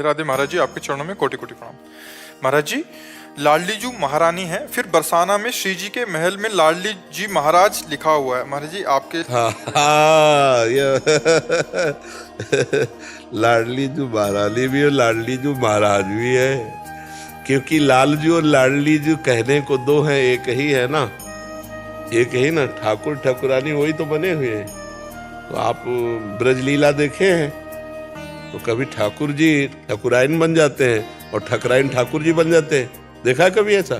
राधे महाराज जी, आपके चरणों में कोटि कोटि प्रणाम। महाराज जी, लाडली जी महारानी है, फिर बरसाना में श्री जी के महल में लाडली जी महाराज लिखा हुआ है। महाराज जी आपके लाडली जो महारानी भी है, लाडली जो महाराज भी है, क्योंकि लालजू और लाडली जो कहने को दो हैं, एक ही है ना, एक ही ना। ठाकुर ठाकुरानी वही तो बने हुए हैं। तो आप ब्रजलीला देखे हैं तो कभी ठाकुर जी ठाकुराइन बन जाते हैं और ठकुराइन ठाकुर जी बन जाते हैं। देखा है कभी ऐसा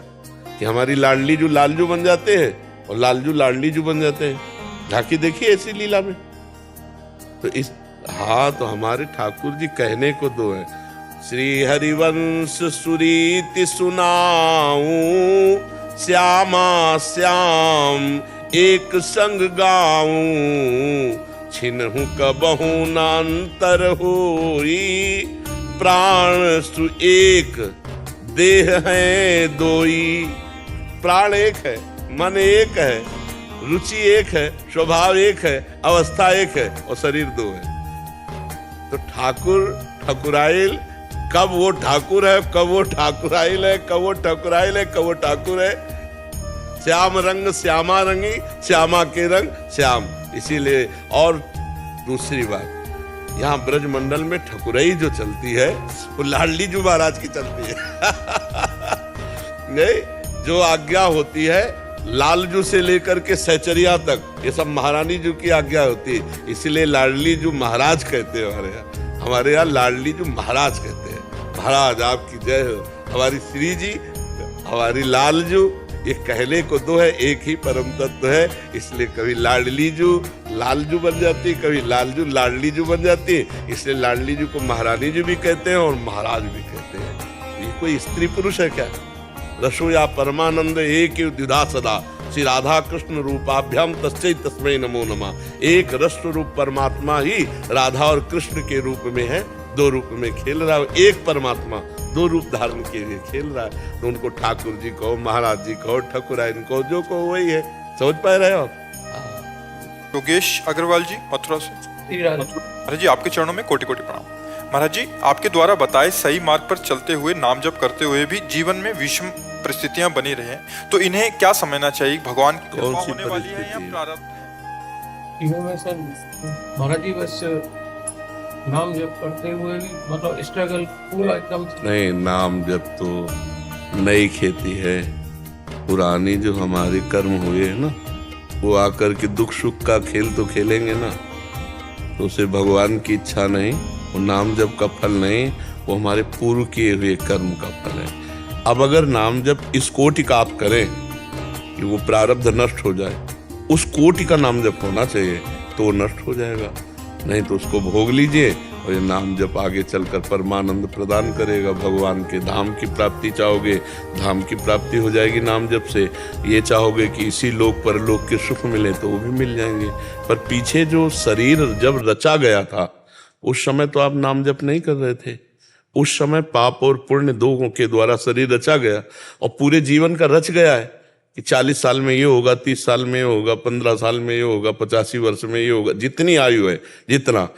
कि हमारी लाडली जो लालजू बन जाते हैं और लालजू लाडली जू बन जाते हैं? झांकी देखी ऐसी लीला में? तो इस तो हमारे ठाकुर जी कहने को दो है। श्री हरिवंश सुरीति सुनाऊं, श्यामा श्याम एक संग गाऊं, छिन्हु कबहु न अंतर होई, प्राण सु एक देह है दोई। प्राण एक है, मन एक है, रुचि एक है, स्वभाव एक है, अवस्था एक है और शरीर दो है। तो ठाकुर ठाकुराइल, कब वो ठाकुर है, कब वो ठाकुराइल है, कब वो ठाकुराइल है, कब वो ठाकुर है। श्याम रंग श्यामा रंगी, श्यामा के रंग श्याम। इसीलिए और दूसरी बात, यहाँ ब्रज मंडल में ठकुराई जो चलती है वो लाडली जी महाराज की चलती है। नहीं, जो आज्ञा होती है लालजू से लेकर के सहचरिया तक, ये सब महारानी जी की आज्ञा होती है। इसीलिए लाडली जी महाराज कहते हैं हमारे यहाँ लाडली जी महाराज कहते हैं। महाराज आपकी जय हो। हमारी श्री जी, हमारी लालजू, ये कहने को दो है, एक ही परम तत्व है। इसलिए कभी लाडली जू लालजू बन जाती, कभी लालजू लाडली जू बन जाती। इसलिए लाडली जू को महारानी जी भी कहते हैं और महाराज भी कहते हैं। ये कोई स्त्री पुरुष है क्या? रसो या परमानंद एक द्विधा सदा, श्री राधा कृष्ण रूपाभ्याम तस्मै तस्मै नमो नमः। एक रस रूप परमात्मा ही राधा और कृष्ण के रूप में है, दो रूप में खेल रहा है। एक परमात्मा दो रूप धारण के लिए खेल रहा है। तो उनको ठाकुर जी कहो, महाराज जी कहो, ठकुराइन कहो, जो कहो वही है। समझ पाए रहे हो आप? योगेश अग्रवाल जी मथुरा से। महाराज जी आपके चरणों में कोटि कोटि प्रणाम। महाराज जी, आपके द्वारा बताए सही मार्ग पर चलते हुए, नाम जप करते हुए भी जीवन में विषम परिस्थितियां बनी रहे, तो इन्हें क्या समझना चाहिए? भगवान की कृपा होने वाली है या प्रारब्ध? महाराज जी बस नाम जप करते हुए भी मतलब स्ट्रगल पूरा एकदम नहीं। नाम जप तो नई खेती है, पुरानी जो हमारे कर्म हुए हैं ना, वो आकर के दुख सुख का खेल तो खेलेंगे ना। तो उसे भगवान की इच्छा नहीं, वो नाम जप का फल नहीं, वो हमारे पूर्व किए हुए कर्म का फल है। अब अगर नाम जप इस कोटि का आप करें कि वो प्रारब्ध नष्ट हो जाए, उस कोटि का नाम जप होना चाहिए, तो वो नष्ट हो जाएगा। नहीं तो उसको भोग लीजिए और ये नाम जप आगे चलकर परमानंद प्रदान करेगा। भगवान के धाम की प्राप्ति चाहोगे, धाम की प्राप्ति हो जाएगी नाम जप से। ये चाहोगे कि इसी लोक पर लोक के सुख मिले, तो वो भी मिल जाएंगे। पर पीछे जो शरीर जब रचा गया था, उस समय तो आप नाम जप नहीं कर रहे थे। उस समय पाप और पुण्य दो के द्वारा शरीर रचा गया और पूरे जीवन का रच गया है कि 40 साल में ये होगा, 30 साल में ये होगा, 15 साल में ये होगा, 85 वर्ष में ये होगा, जितनी आयु है जितना।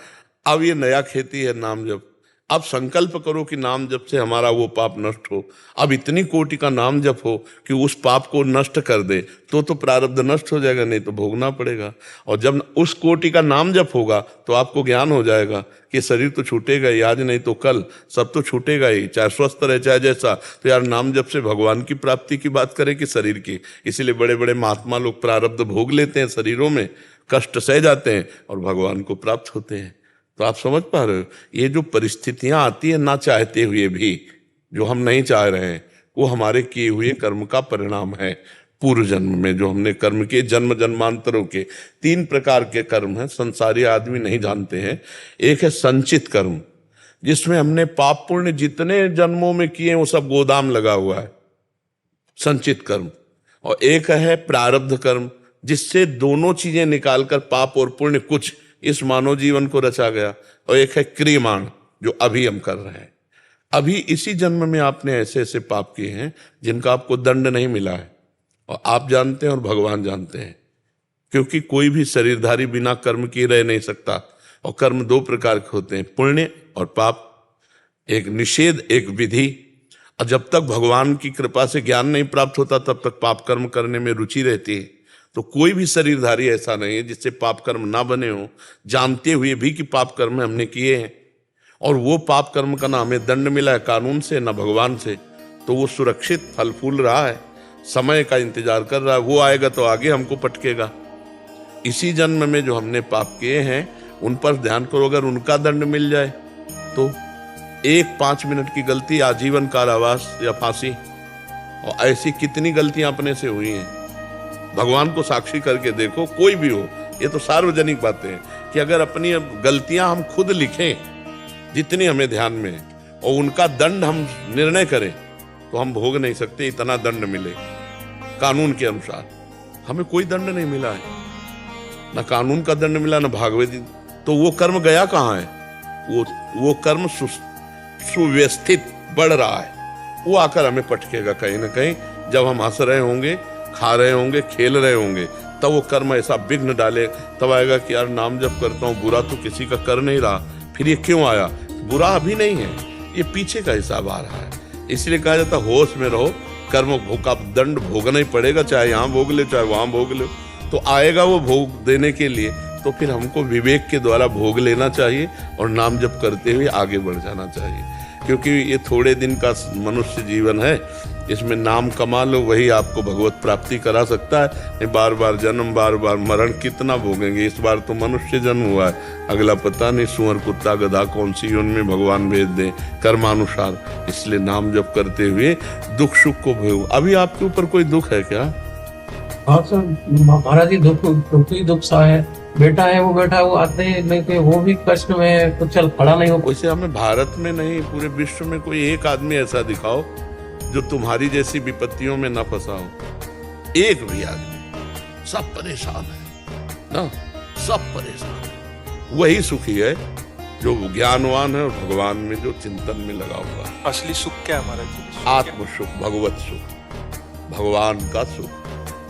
अब ये नया खेती है नाम जप। अब संकल्प करो कि नाम जप से हमारा वो पाप नष्ट हो। अब इतनी कोटि का नाम जप हो कि उस पाप को नष्ट कर दे, तो प्रारब्ध नष्ट हो जाएगा, नहीं तो भोगना पड़ेगा। और जब उस कोटि का नाम जप होगा तो आपको ज्ञान हो जाएगा कि शरीर तो छूटेगा ही, आज नहीं तो कल सब तो छूटेगा ही, चाहे स्वस्थ रहे चाहे जैसा। तो यार नाम जप से भगवान की प्राप्ति की बात करें कि शरीर की? इसीलिए बड़े बड़े महात्मा लोग प्रारब्ध भोग लेते हैं, शरीरों में कष्ट सह जाते हैं और भगवान को प्राप्त होते हैं। तो आप समझ पा रहे हो, ये जो परिस्थितियां आती है ना चाहते हुए भी, जो हम नहीं चाह रहे हैं, वो हमारे किए हुए कर्म का परिणाम है। पूर्व जन्म में जो हमने कर्म किए, जन्म जन्मांतरों के 3 प्रकार के कर्म हैं, संसारी आदमी नहीं जानते हैं। एक है संचित कर्म, जिसमें हमने पाप पुण्य जितने जन्मों में किए वो सब गोदाम लगा हुआ है, संचित कर्म। और एक है प्रारब्ध कर्म, जिससे दोनों चीजें निकालकर पाप और पुण्य कुछ इस मानव जीवन को रचा गया। और एक है क्रियमाण, जो अभी हम कर रहे हैं। अभी इसी जन्म में आपने ऐसे ऐसे पाप किए हैं जिनका आपको दंड नहीं मिला है, और आप जानते हैं और भगवान जानते हैं। क्योंकि कोई भी शरीरधारी बिना कर्म किए रह नहीं सकता। और कर्म 2 प्रकार के होते हैं, पुण्य और पाप। एक निषेध, एक विधि। और जब तक भगवान की कृपा से ज्ञान नहीं प्राप्त होता तब तक पाप कर्म करने में रुचि रहती है। तो कोई भी शरीरधारी ऐसा नहीं है जिससे पाप कर्म ना बने हो, जानते हुए भी कि पाप कर्म हमने किए हैं, और वो पाप कर्म का ना हमें दंड मिला है कानून से ना भगवान से, तो वो सुरक्षित फल फूल रहा है, समय का इंतजार कर रहा है। वो आएगा तो आगे हमको पटकेगा। इसी जन्म में जो हमने पाप किए हैं उन पर ध्यान करो। अगर उनका दंड मिल जाए तो 5 मिनट की गलती आजीवन कारावास या फांसी, और ऐसी कितनी गलतियां अपने से हुई हैं। भगवान को साक्षी करके देखो, कोई भी हो, ये तो सार्वजनिक बातें हैं कि अगर अपनी गलतियां हम खुद लिखें जितनी हमें ध्यान में है, और उनका दंड हम निर्णय करें, तो हम भोग नहीं सकते। इतना दंड मिले कानून के अनुसार, हमें कोई दंड नहीं मिला है, ना कानून का दंड मिला, ना भागवत। तो वो कर्म गया कहाँ है? वो कर्म सुव्यवस्थित बढ़ रहा है, वो आकर हमें पटकेगा कहीं ना कहीं। जब हम हंस रहे होंगे, खा रहे होंगे, खेल रहे होंगे, तब वो कर्म ऐसा विघ्न डाले, तब आएगा कि यार नाम जप करता हूँ, बुरा तो किसी का कर नहीं रहा, फिर ये क्यों आया? बुरा अभी नहीं है, ये पीछे का हिसाब आ रहा है। इसलिए कहा जाता है होश में रहो, कर्म का दंड भोगना ही पड़ेगा, चाहे यहाँ भोग ले चाहे वहां भोग ले, तो आएगा वो भोग देने के लिए। तो फिर हमको विवेक के द्वारा भोग लेना चाहिए और नाम जप करते हुए आगे बढ़ जाना चाहिए, क्योंकि ये थोड़े दिन का मनुष्य जीवन है, इसमें नाम कमा लो, वही आपको भगवत प्राप्ति करा सकता है। बार बार जन्म, बार बार मरण कितना भोगेंगे? इस बार तो मनुष्य जन्म हुआ है, अगला पता नहीं सुअर कुत्ता गधा कौन सी उनमें भगवान भेज दे कर्मानुसार। इसलिए नाम जप करते हुए दुख सुख को भोग। अभी आपके ऊपर कोई दुख है क्या? हाँ सर, महाराज जी दुख सा है। बेटा है वो आते नहीं थे, वो भी कष्ट में कुछ चल खड़ा नहीं हो। वैसे हमें भारत में नहीं, पूरे विश्व में कोई एक आदमी ऐसा दिखाओ जो तुम्हारी जैसी विपत्तियों में न फंसा हो। एक भी आदमी। सब परेशान है ना, सब परेशान है। वही सुखी है जो ज्ञानवान है और भगवान में जो चिंतन में लगा हुआ है। असली सुख क्या है महाराज जी? आत्म सुख, भगवत सुख, भगवान का सुख,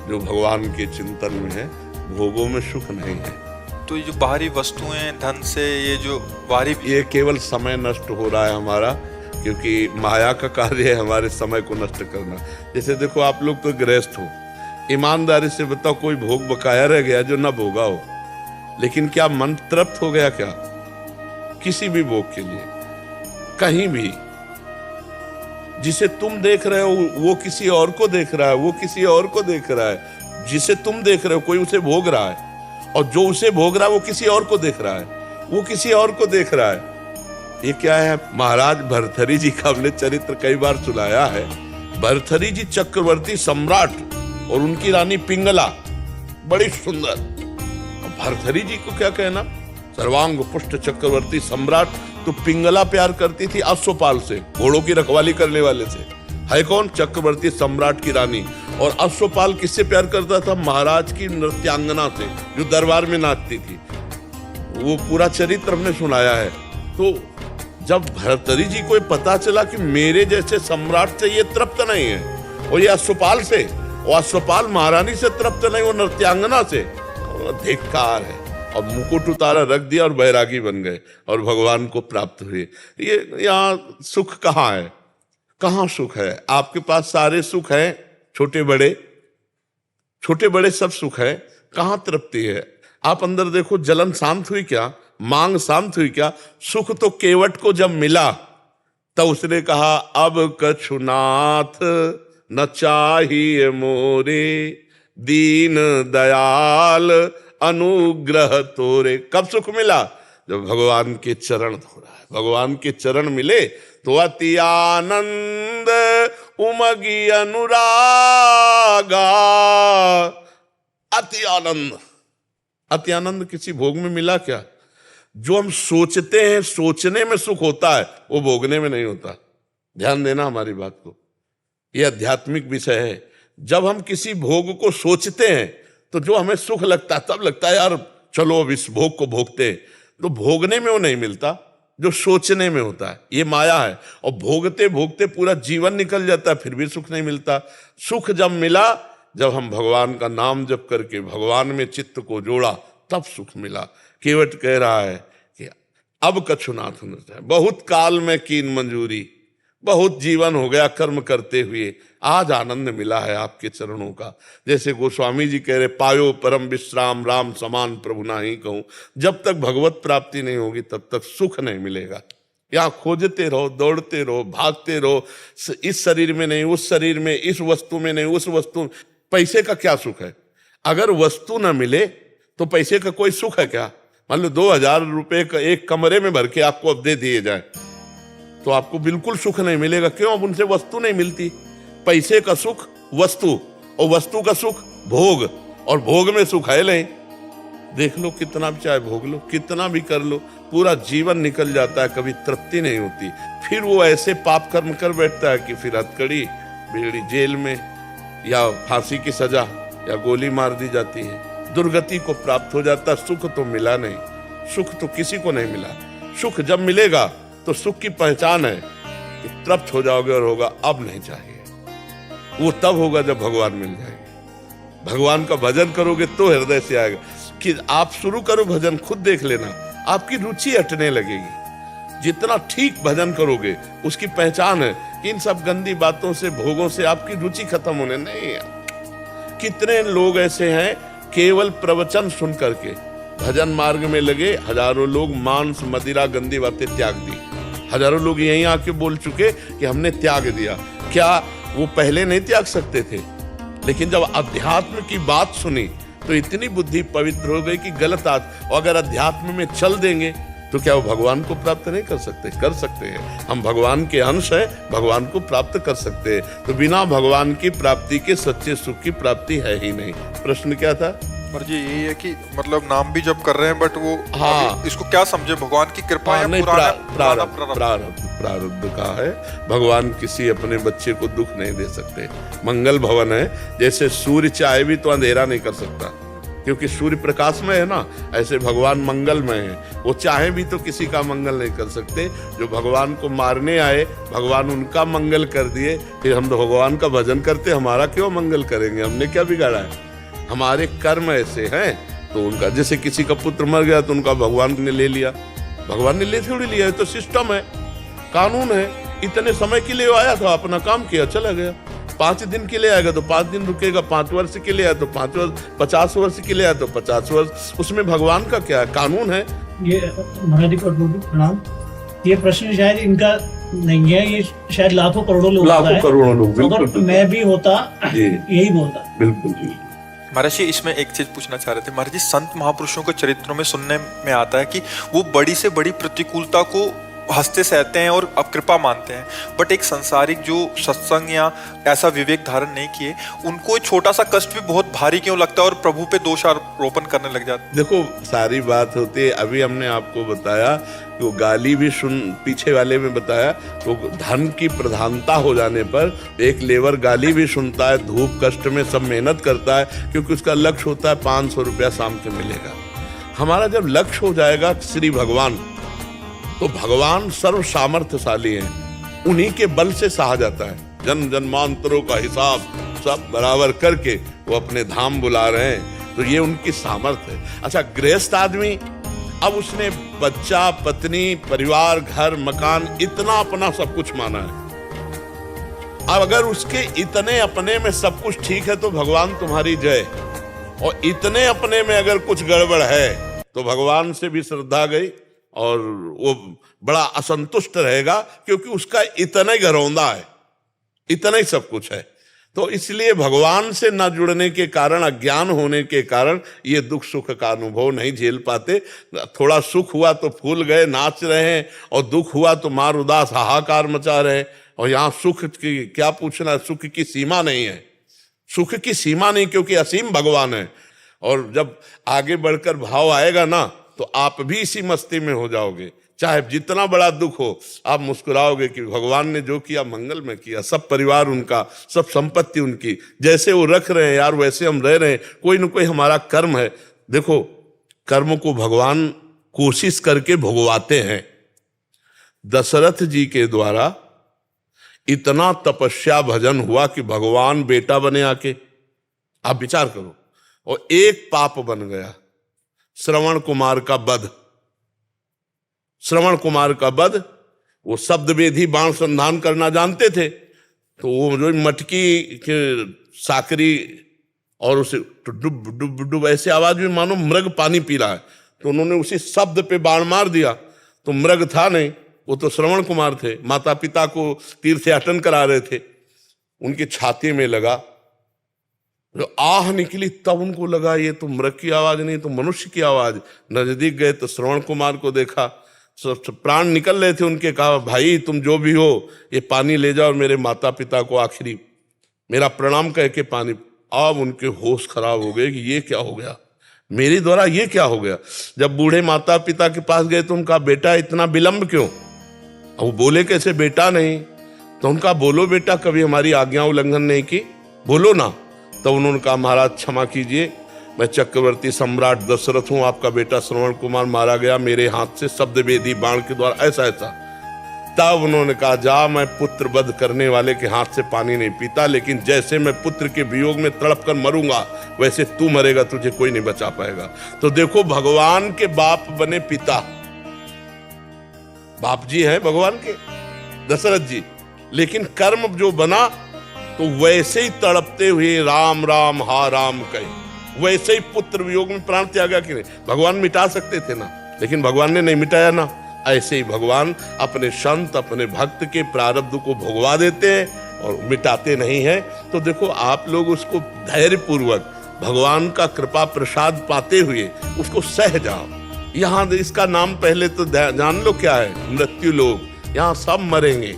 जो भगवान के चिंतन में है। भोगों में सुख नहीं है। तो ये जो बाहरी वस्तुएं, धन से, ये जो बाहरी, ये केवल समय नष्ट हो रहा है हमारा, क्योंकि माया का कार्य है हमारे समय को नष्ट करना। जैसे देखो, आप लोग तो गृहस्थ हो, ईमानदारी से बताओ कोई भोग बकाया रह गया जो ना भोगा हो, लेकिन क्या मन तृप्त हो गया क्या किसी भी भोग के लिए? कहीं भी। जिसे तुम देख रहे हो वो किसी और को देख रहा है, वो किसी और को देख रहा है। जिसे तुम देख रहे हो कोई उसे भोग रहा है, और जो उसे भोग रहा है वो किसी और को देख रहा है, वो किसी और को देख रहा है। ये क्या है? महाराज भर्तृहरि जी का हमने चरित्र कई बार सुनाया है। भर्तृहरि जी चक्रवर्ती सम्राट और उनकी रानी पिंगला बड़ी सुंदर। भर्तृहरि जी को क्या कहना, सर्वांग पुष्ट चक्रवर्ती सम्राट। तो पिंगला प्यार करती थी अश्वपाल से, घोड़ों की रखवाली करने वाले से। है कौन? चक्रवर्ती सम्राट की रानी। और अश्वपाल किससे प्यार करता था? महाराज की नृत्यांगना से, जो दरबार में नाचती थी। वो पूरा चरित्र हमने सुनाया है। तो जब भर्तृहरि जी को पता चला कि मेरे जैसे सम्राट से ये तृप्त नहीं है, और ये अश्वपाल से, और अश्वपाल महारानी से तृप्त नहीं, वो नृत्यांगना से, धिक्कार है। और मुकुट उतारा, रख दिया और बैरागी बन गए और भगवान को प्राप्त हुए। ये यहाँ सुख कहाँ है? कहाँ सुख है? आपके पास सारे सुख हैं, छोटे बड़े सब सुख है। कहाँ तृप्ति है? आप अंदर देखो, जलन शांत हुई क्या? मांग शांत हुई क्या? सुख तो केवट को जब मिला तब उसने कहा, अब कछुनाथ न चाहिए मोरे, दीन दयाल अनुग्रह तोरे। कब सुख मिला? जब भगवान के चरण धो रहा है। भगवान के चरण मिले तो अति आनंद उमगी अनुरागा। अति आनंद, अति आनंद किसी भोग में मिला क्या? जो हम सोचते हैं, सोचने में सुख होता है, वो भोगने में नहीं होता। ध्यान देना हमारी बात को, यह आध्यात्मिक विषय है। जब हम किसी भोग को सोचते हैं तो जो हमें सुख लगता है, तब लगता है यार चलो अब इस भोग को भोगते हैं। तो भोगने में वो नहीं मिलता जो सोचने में होता है। ये माया है। और भोगते भोगते पूरा जीवन निकल जाता है, फिर भी सुख नहीं मिलता। सुख जब मिला, जब हम भगवान का नाम जप करके भगवान में चित्त को जोड़ा, तब सुख मिला। केवट कह रहा है कि अब कछुनाथ न जाए। बहुत काल में कीन मंजूरी, बहुत जीवन हो गया कर्म करते हुए, आज आनंद मिला है आपके चरणों का। जैसे गोस्वामी जी कह रहे, पायो परम विश्राम राम समान प्रभु नाही कहूं। जब तक भगवत प्राप्ति नहीं होगी तब तक सुख नहीं मिलेगा। यहाँ खोजते रहो, दौड़ते रहो, भागते रहो, इस शरीर में नहीं उस शरीर में, इस वस्तु में नहीं उस वस्तु। पैसे का क्या सुख है? अगर वस्तु न मिले तो पैसे का कोई सुख है क्या? मान लो 2000 रुपए का एक कमरे में भर के आपको अब दे दिए जाए तो आपको बिल्कुल सुख नहीं मिलेगा। क्यों? अब उनसे वस्तु नहीं मिलती। पैसे का सुख वस्तु, और वस्तु का सुख भोग, और भोग में सुख है नहीं। देख लो, कितना भी चाहे भोग लो, कितना भी कर लो, पूरा जीवन निकल जाता है, कभी तृप्ति नहीं होती। फिर वो ऐसे पाप कर्म कर बैठता है कि फिर हथकड़ी बेड़ी, जेल में, या फांसी की सजा, या गोली मार दी जाती है, दुर्गति को प्राप्त हो जाता। सुख तो मिला नहीं, सुख तो किसी को नहीं मिला। सुख जब मिलेगा तो सुख की पहचान है कि तृप्त हो जाओगे और होगा अब नहीं चाहिए। वो तब होगा जब भगवान मिल जाएंगे। भगवान का भजन करोगे तो हृदय से आएगा। कि आप शुरू करो भजन, खुद देख लेना, आपकी रुचि हटने लगेगी। जितना ठीक भजन करोगे उसकी पहचान है। इन सब गंदी बातों से, भोगों से आपकी रुचि खत्म होने नहीं है। कितने लोग ऐसे हैं केवल प्रवचन सुन करके भजन मार्ग में लगे, हजारों लोग मांस मदिरा गंदी बातें त्याग दी। हजारों लोग यहीं आके बोल चुके कि हमने त्याग दिया। क्या वो पहले नहीं त्याग सकते थे? लेकिन जब अध्यात्म की बात सुनी तो इतनी बुद्धि पवित्र हो गई कि गलत और अगर अध्यात्म में चल देंगे तो क्या वो भगवान को प्राप्त नहीं कर सकते? कर सकते हैं। हम भगवान के अंश हैं, भगवान को प्राप्त कर सकते हैं। तो बिना भगवान की प्राप्ति के सच्चे सुख की प्राप्ति है ही नहीं। प्रश्न क्या था? पर जी यही है कि मतलब नाम भी जब कर रहे हैं बट वो, हाँ, इसको क्या समझे, भगवान की कृपा या नहीं, पुराना प्रारब्ध का है। भगवान किसी अपने बच्चे को दुख नहीं दे सकते। मंगल भवन है, जैसे सूर्य चाहे भी तो अंधेरा नहीं कर सकता क्योंकि सूर्य प्रकाश में है ना, ऐसे भगवान मंगलमय है। वो चाहे भी तो किसी का मंगल नहीं कर सकते। जो भगवान को मारने आए, भगवान उनका मंगल कर दिए, फिर हम तो भगवान का भजन करते, हमारा क्यों मंगल करेंगे? हमने क्या बिगाड़ा है? हमारे कर्म ऐसे हैं तो उनका, जैसे किसी का पुत्र मर गया तो उनका भगवान ने ले लिया। भगवान ने ले थोड़ी लिया है, तो सिस्टम है, कानून है। इतने समय के लिए आया था, अपना काम किया, चला गया। 5 दिन के लिए आएगा तो 5 दिन रुकेगा, 5 वर्ष के लिए आया तो 5 वर्ष, 50 वर्ष के लिए आया तो 50 वर्ष। उसमें भगवान का क्या है? कानून है। ये महाराज जी को प्रणाम। ये प्रश्न शायद इनका नहीं है, ये शायद लाखों करोड़ों लोग, अगर मैं भी होता यही बोलता। बिल्कुल जी। महाराज जी इसमें एक चीज पूछना चाह रहे थे। महाराज जी संत महापुरुषों के चरित्रों में सुनने में आता है कि वो बड़ी से बड़ी प्रतिकूलता को हंसते सहते हैं और अब कृपा मानते हैं, बट एक संसारिक जो सत्संग या ऐसा विवेक धारण नहीं किए, उनको छोटा सा कष्ट भी बहुत भारी क्यों लगता है और प्रभु पे दोषारोपण करने लग जाते हैं। देखो, सारी बात होती है, अभी हमने आपको बताया कि वो गाली भी सुन, पीछे वाले में बताया तो धन की प्रधानता हो जाने पर एक लेबर गाली भी सुनता है, धूप कष्ट में सब मेहनत करता है, क्योंकि उसका लक्ष्य होता है 500 रुपया शाम के मिलेगा। हमारा जब लक्ष्य हो जाएगा श्री भगवान, तो भगवान सर्व सामर्थ्यशाली हैं, उन्हीं के बल से सहा जाता है। जन्म जन्मांतरों का हिसाब सब बराबर करके वो अपने धाम बुला रहे हैं, तो ये उनकी सामर्थ्य है। अच्छा, गृहस्थ आदमी, अब उसने बच्चा, पत्नी, परिवार, घर, मकान, इतना अपना सब कुछ माना है। अब अगर उसके इतने अपने में सब कुछ ठीक है तो भगवान तुम्हारी जय, और इतने अपने में अगर कुछ गड़बड़ है तो भगवान से भी श्रद्धा गई और वो बड़ा असंतुष्ट रहेगा, क्योंकि उसका इतना ही घरौंदा है, इतना ही सब कुछ है। तो इसलिए भगवान से न जुड़ने के कारण, अज्ञान होने के कारण ये दुख सुख का अनुभव नहीं झेल पाते। थोड़ा सुख हुआ तो फूल गए, नाच रहे हैं, और दुख हुआ तो मार उदास हाहाकार मचा रहे हैं। और यहाँ सुख की क्या पूछना, सुख की सीमा नहीं है, सुख की सीमा नहीं, क्योंकि असीम भगवान है। और जब आगे बढ़कर भाव आएगा ना, तो आप भी इसी मस्ती में हो जाओगे। चाहे जितना बड़ा दुख हो, आप मुस्कुराओगे कि भगवान ने जो किया मंगल में किया, सब परिवार उनका, सब संपत्ति उनकी, जैसे वो रख रहे हैं यार वैसे हम रह रहे हैं। कोई न कोई हमारा कर्म है। देखो, कर्म को भगवान कोशिश करके भोगवाते हैं। दशरथ जी के द्वारा इतना तपस्या भजन हुआ कि भगवान बेटा बने आके, आप विचार करो, और एक पाप बन गया, श्रवण कुमार का वध। श्रवण कुमार का वध, वो शब्द वेदी बाण संधान करना जानते थे, तो वो जो मटकी के साकरी और उसे डुब डुब डुब ऐसे आवाज में मानो मृग पानी पी रहा है, तो उन्होंने उसी शब्द पे बाण मार दिया। तो मृग था नहीं, वो तो श्रवण कुमार थे, माता पिता को तीर्थयाटन करा रहे थे। उनकी छाती में लगा, जो आह निकली तब उनको लगा ये तो मृग की आवाज नहीं तो मनुष्य की आवाज। नजदीक गए तो श्रवण कुमार को देखा, प्राण निकल रहे थे उनके। कहा भाई तुम जो भी हो ये पानी ले जाओ और मेरे माता पिता को आखिरी मेरा प्रणाम कह के पानी। अब उनके होश खराब हो गए कि ये क्या हो गया, मेरे द्वारा ये क्या हो गया। जब बूढ़े माता पिता के पास गए तो उनका बेटा इतना विलंब क्यों, अब वो बोले कैसे बेटा नहीं, तो उनका बोलो बेटा कभी हमारी आज्ञा उल्लंघन नहीं की, बोलो ना। तो उन्होंने कहा महाराज क्षमा कीजिए, मैं चक्रवर्ती सम्राट दशरथ हूं, आपका बेटा श्रवण कुमार मारा गया मेरे हाथ से शब्द वेदी बाण के द्वारा, ऐसा ऐसा। तब उन्होंने कहा जा मैं पुत्र वध करने वाले के हाथ से पानी नहीं पीता, लेकिन जैसे मैं पुत्र के वियोग में तड़प कर मरूंगा वैसे तू मरेगा, तुझे कोई नहीं बचा पाएगा। तो देखो भगवान के बाप बने पिता, बाप जी हैं भगवान के दशरथ जी, लेकिन कर्म जो बना तो वैसे ही तड़पते हुए राम राम हा राम कहे, वैसे ही पुत्र वियोग में प्राण त्यागा कि नहीं। भगवान मिटा सकते थे ना, लेकिन भगवान ने नहीं मिटाया ना। ऐसे ही भगवान अपने संत अपने भक्त के प्रारब्ध को भोगवा देते हैं और मिटाते नहीं हैं। तो देखो आप लोग उसको धैर्य पूर्वक भगवान का कृपा प्रसाद पाते हुए उसको सह जाओ। यहाँ इसका नाम पहले तो जान लो क्या है, मृत्यु लोग। यहाँ सब मरेंगे,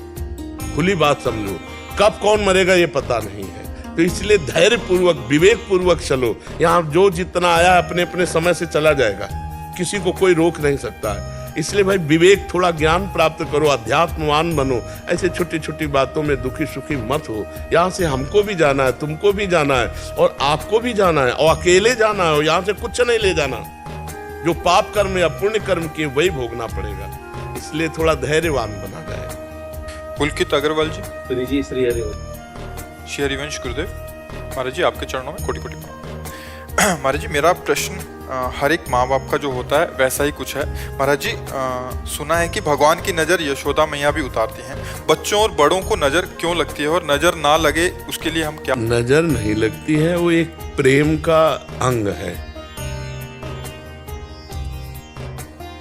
खुली बात समझो, कब कौन मरेगा ये पता नहीं है। तो इसलिए धैर्य पूर्वक विवेक पूर्वक चलो। यहाँ जो जितना आया अपने अपने समय से चला जाएगा, किसी को कोई रोक नहीं सकता है। इसलिए भाई विवेक, थोड़ा ज्ञान प्राप्त करो, अध्यात्मवान बनो। ऐसे छोटी छोटी बातों में दुखी सुखी मत हो। यहाँ से हमको भी जाना है, तुमको भी जाना है और आपको भी जाना है, और अकेले जाना है। यहाँ से कुछ नहीं ले जाना, जो पाप कर्म या पुण्य कर्म किए वही भोगना पड़ेगा। इसलिए थोड़ा धैर्यवान बना जाए। पुलकित अग्रवाल जी, श्री हरिवंश गुरुदेव। महाराज जी आपके चरणों में कोटि कोटि प्रणाम। महाराज जी मेरा प्रश्न हर एक माँ बाप का जो होता है वैसा ही कुछ है। महाराज जी सुना है कि भगवान की नज़र यशोदा मैया भी उतारती हैं, बच्चों और बड़ों को नज़र क्यों लगती है और नज़र ना लगे उसके लिए हम क्या? नज़र नहीं लगती है, वो एक प्रेम का अंग है।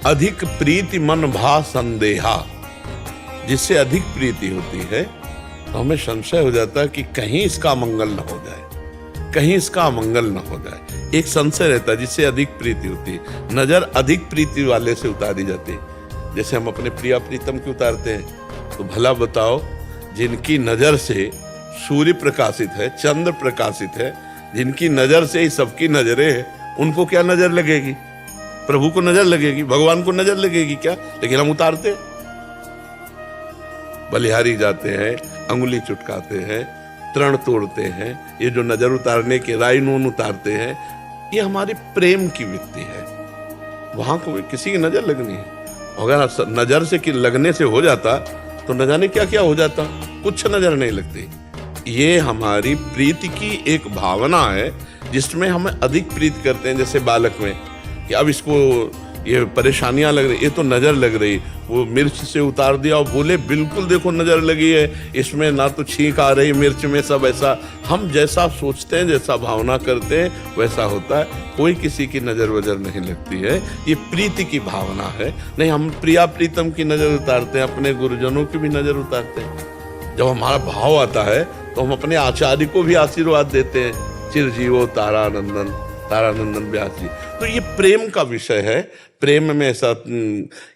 अधिक प्रीति मन भा संदेहा, जिससे अधिक प्रीति होती है तो हमें संशय हो जाता है कि कहीं इसका मंगल न हो जाए, कहीं इसका मंगल न हो जाए। एक संशय रहता है जिससे अधिक प्रीति होती है। नजर अधिक प्रीति वाले से उतारी जाती है। जैसे हम अपने प्रिया प्रीतम की उतारते हैं, तो भला बताओ जिनकी नजर से सूर्य प्रकाशित है, चंद्र प्रकाशित है, जिनकी नजर से ही सबकी नजरें हैं, उनको क्या नजर लगेगी? प्रभु को नजर लगेगी, भगवान को नजर लगेगी क्या? लेकिन हम उतारते हैं, बलिहारी जाते हैं, अंगुली चुटकाते हैं, तृण तोड़ते हैं, ये जो नजर उतारने के राई नून उतारते हैं, ये हमारी प्रेम की वृत्ति है। वहां को किसी की नजर लगनी है। अगर नजर से लगने से हो जाता तो न जाने क्या क्या हो जाता, कुछ नजर नहीं लगती। ये हमारी प्रीति की एक भावना है जिसमें हम अधिक प्रीति करते हैं। जैसे बालक में कि अब इसको ये परेशानियां लग रही, ये तो नजर लग रही, वो मिर्च से उतार दिया और बोले बिल्कुल देखो नजर लगी है, इसमें ना तो छींक आ रही मिर्च में, सब ऐसा। हम जैसा सोचते हैं, जैसा भावना करते हैं वैसा होता है। कोई किसी की नजर वजर नहीं लगती है, ये प्रीति की भावना है। नहीं, हम प्रिया प्रीतम की नजर उतारते हैं, अपने गुरुजनों की भी नजर उतारते हैं। जब हमारा भाव आता है तो हम अपने आचार्य को भी आशीर्वाद देते हैं, चिरजीवो तारानंदन, तारानंदन व्यास जी। तो ये प्रेम का विषय है। प्रेम में ऐसा